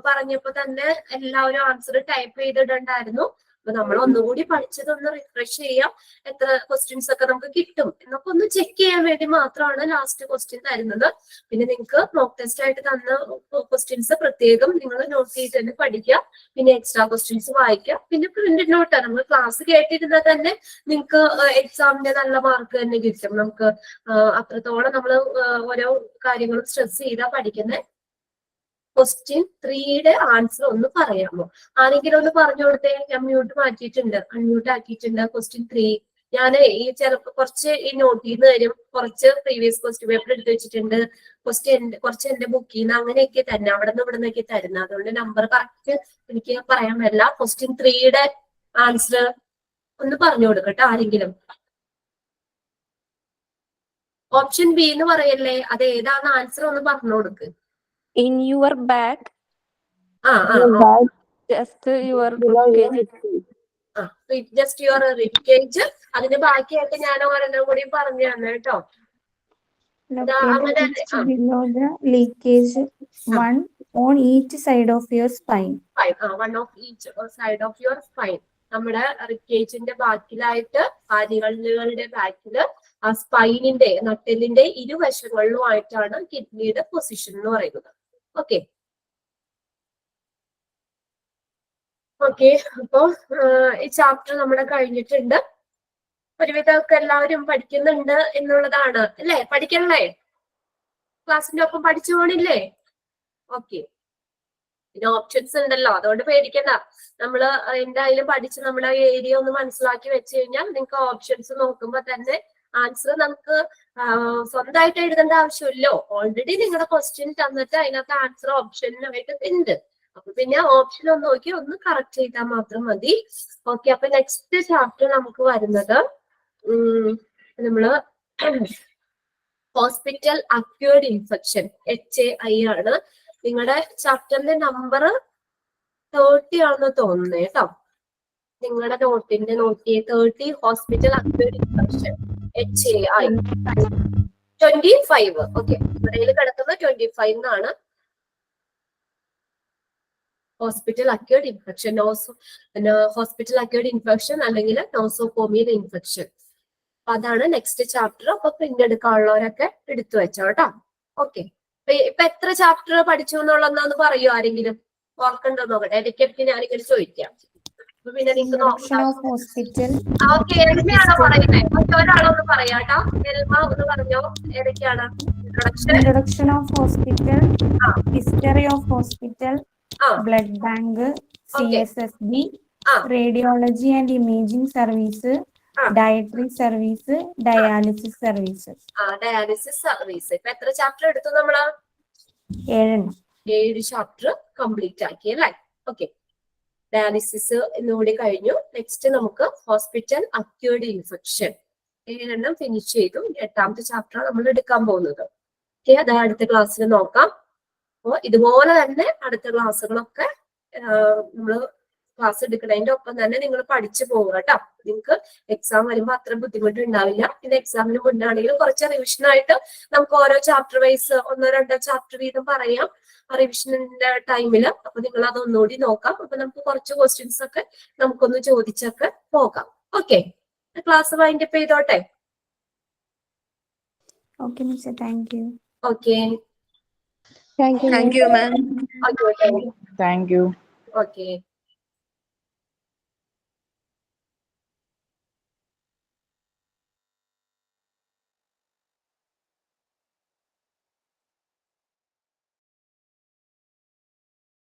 പറഞ്ഞപ്പോ തന്നെ എല്ലാവരും ആൻസർ ടൈപ്പ് ചെയ്തിട്ടുണ്ടായിരുന്നു. അപ്പൊ നമ്മൾ ഒന്നുകൂടി പഠിച്ചതൊന്ന് റിഫ്രഷ് ചെയ്യാം. എത്ര ക്വസ്റ്റ്യൻസ് ഒക്കെ നമുക്ക് കിട്ടും എന്നൊക്കെ ഒന്ന് ചെക്ക് ചെയ്യാൻ വേണ്ടി മാത്രമാണ് ലാസ്റ്റ് ക്വസ്റ്റ്യൻ തരുന്നത്. പിന്നെ നിങ്ങൾക്ക് മോക്ക് ടെസ്റ്റ് ആയിട്ട് തന്ന ക്വസ്റ്റ്യൻസ് പ്രത്യേകം നിങ്ങൾ നോട്ട് ചെയ്ത് തന്നെ പഠിക്കുക. പിന്നെ എക്സ്ട്രാ ക്വസ്റ്റ്യൻസ് വായിക്കുക. പിന്നെ പ്രിന്റ് നോട്ട്, നമ്മൾ ക്ലാസ് കേട്ടിരുന്നാൽ തന്നെ നിങ്ങൾക്ക് എക്സാമിന്റെ നല്ല മാർക്ക് തന്നെ കിട്ടും. നമുക്ക് അത്രത്തോളം നമ്മൾ ഓരോ കാര്യങ്ങളും സ്ട്രെസ് ചെയ്താ പഠിക്കുന്നത്. ക്വസ്റ്റ്യൻ 3യുടെ ആൻസർ ഒന്ന് പറയാമോ? ആരെങ്കിലും ഒന്ന് പറഞ്ഞു കൊടുത്തേ. ഞാൻ മ്യൂട്ട് മാറ്റിയിട്ടുണ്ട്, അൺമ്യൂട്ട് ആക്കിയിട്ടുണ്ട്. ക്വസ്റ്റ്യൻ 3 ഞാൻ ഈ കുറച്ച് ഈ നോട്ടിൽ നിന്ന് തരും, കുറച്ച് പ്രീവിയസ് ക്വസ്റ്റ്യൻ പേപ്പർ എടുത്ത് വെച്ചിട്ടുണ്ട്, കുറച്ച് എന്റെ ബുക്കിൽ നിന്ന് അങ്ങനെയൊക്കെ തന്നെ അവിടെ നിന്ന് ഇവിടെ നിന്നൊക്കെ തരുന്നത്. അതുകൊണ്ട് നമ്പർ കറക്റ്റ് എനിക്ക് പറയാൻ പറ്റില്ല. ക്വസ്റ്റ്യൻ 3യുടെ ആൻസർ ഒന്ന് പറഞ്ഞു കൊടുക്കട്ടെ ആരെങ്കിലും. ഓപ്ഷൻ ബി എന്ന് പറയല്ലേ, അത് ഏതാണ് ആൻസർ ഒന്ന് പറഞ്ഞു കൊടുക്ക്. In your bag, just your just your റിക്കേജ്. അതിന് ബാക്കിയായിട്ട് ഞാൻ ഒരെണ്ണം കൂടി പറഞ്ഞു തന്നെ കേട്ടോ. below the leakage, one on each side of your spine. One of each side of your spine. നമ്മുടെ റിക്കേജിന്റെ ബാക്കിലായിട്ട് ആര്യകളുടെ ബാക്കില് ആ സ്പൈനിന്റെ നട്ടെല്ലിന്റെ ഇരുവശങ്ങളിലുമായിട്ടാണ് കിഡ്നിയുടെ പൊസിഷൻ എന്ന് പറയുന്നത്. ഓക്കെ ഓക്കെ അപ്പോ ഈ ചാപ്റ്റർ നമ്മുടെ കഴിഞ്ഞിട്ടുണ്ട്. ഒരുവിധമൊക്കെ എല്ലാവരും പഠിക്കുന്നുണ്ട് എന്നുള്ളതാണ് അല്ലേ? പഠിക്കണല്ലേ? ക്ലാസ്സിന്റെ ഒപ്പം പഠിച്ചു പോണില്ലേ? ഓക്കെ, പിന്നെ ഓപ്ഷൻസ് ഉണ്ടല്ലോ, അതുകൊണ്ട് പേടിക്കണ്ട. നമ്മള് എന്തായാലും പഠിച്ച് നമ്മുടെ ഏരിയ ഒന്ന് മനസ്സിലാക്കി വെച്ച് കഴിഞ്ഞാൽ നിങ്ങൾക്ക് ഓപ്ഷൻസ് നോക്കുമ്പോ തന്നെ ആൻസർ നമുക്ക് സ്വന്തമായിട്ട് എഴുതേണ്ട ആവശ്യമില്ലോ. ഓൾറെഡി നിങ്ങളുടെ ക്വസ്റ്റ്യൻ തന്നിട്ട് അതിനകത്ത് ആൻസർ ഓപ്ഷനായിട്ട് ഉണ്ട്. അപ്പൊ പിന്നെ ഓപ്ഷൻ ഒന്ന് നോക്കി ഒന്ന് കറക്റ്റ് ചെയ്താൽ മാത്രം മതി. ഓക്കെ, അപ്പൊ നെക്സ്റ്റ് ചാപ്റ്റർ നമുക്ക് വരുന്നത് നമ്മള് ഹോസ്പിറ്റൽ അക്വേർഡ് ഇൻഫെക്ഷൻ HAI ആണ്. നിങ്ങളുടെ ചാപ്റ്ററിന്റെ നമ്പർ 30 ആണെന്ന് തോന്നുന്നത് കേട്ടോ. നിങ്ങളുടെ നോട്ടിന്റെ നോക്കിയ 30 hospital acquired infection HAI 25. Okay, ഇവിടയിൽ കിടക്കുന്നത് 25 എന്നാണ്. Hospital acquired infection, hospital acquired infection അല്ലെങ്കിൽ നോസോകോമിയൽ ഇൻഫെക്ഷൻ. അപ്പൊ അതാണ് നെക്സ്റ്റ് ചാപ്റ്റർ. അപ്പൊ പ്രിന്റ് എടുക്കാനുള്ളവരൊക്കെ എടുത്തു വെച്ചോ കേട്ടോ. ഓക്കെ, ഇപ്പൊ എത്ര ചാപ്റ്റർ പഠിച്ചു എന്നുള്ളതെന്ന് പറയൂ ആരെങ്കിലും? ഓർക്കണ്ടോ നോക്കട്ടെ, ഇടയ്ക്കിടയ്ക്ക് ഞാനിങ്ങനെ ചോദിക്കാം. അപ്പൊ പിന്നെ നിങ്ങൾക്ക് നോക്കാം. ഓക്കെ, ഏതൊക്കെയാണോ പറയുന്നത്? ഒരാളൊന്ന് പറയാട്ടോ. എൽമ ഒന്ന് പറഞ്ഞോ, ഏതൊക്കെയാണ്? Introduction of hospital, history of hospital, blood bank, CSSB, radiology and imaging service, dietary service, dialysis services. Dialysis service. ഇപ്പൊ എത്ര ചാപ്റ്റർ എടുത്തു നമ്മള്? 7 ചാപ്റ്റർ കംപ്ലീറ്റ് ആക്കി അല്ലേ? ഓക്കെ, ഡയാലിസിസ് എന്നുകൂടി കഴിഞ്ഞു. നെക്സ്റ്റ് നമുക്ക് ഹോസ്പിറ്റൽ അക്വേർഡ് ഇൻഫെക്ഷൻ 7 ഫിനിഷ് ചെയ്തു. 8ാമത്തെ ചാപ്റ്റർ നമ്മൾ എടുക്കാൻ പോകുന്നത്. ഓക്കെ, അത് അടുത്ത ക്ലാസ്സിൽ നോക്കാം. അപ്പോ ഇതുപോലെ തന്നെ അടുത്ത ക്ലാസ്സുകളൊക്കെ നമ്മള് ക്ലാസ് എടുക്കുന്നതിന്റെ ഒപ്പം തന്നെ നിങ്ങൾ പഠിച്ചു പോവുക കേട്ടോ. നിങ്ങൾക്ക് എക്സാം വരുമ്പോൾ അത്ര ബുദ്ധിമുട്ട് ഉണ്ടാവില്ല. പിന്നെ എക്സാമിന് മുന്നാണെങ്കിലും കുറച്ച് റിവിഷൻ ആയിട്ട് നമുക്ക് ഓരോ ചാപ്റ്റർ വൈസ് 1-2 ചാപ്റ്റർ വീതം പറയാം റിവിഷനിന്റെ ടൈമില്. അപ്പൊ നിങ്ങൾ അതൊന്നുകൂടി നോക്കാം. അപ്പൊ നമുക്ക് കുറച്ച് ക്വസ്റ്റ്യൻസ് ഒക്കെ നമുക്കൊന്ന് ചോദിച്ചൊക്കെ പോകാം. ഓക്കെ, ക്ലാസ് വൈൻഡ് അപ്പ് ചെയ്തോട്ടെ. Okay, Miss, thank you. Okay, thank you, ma'am. Okay, Thank you. Okay.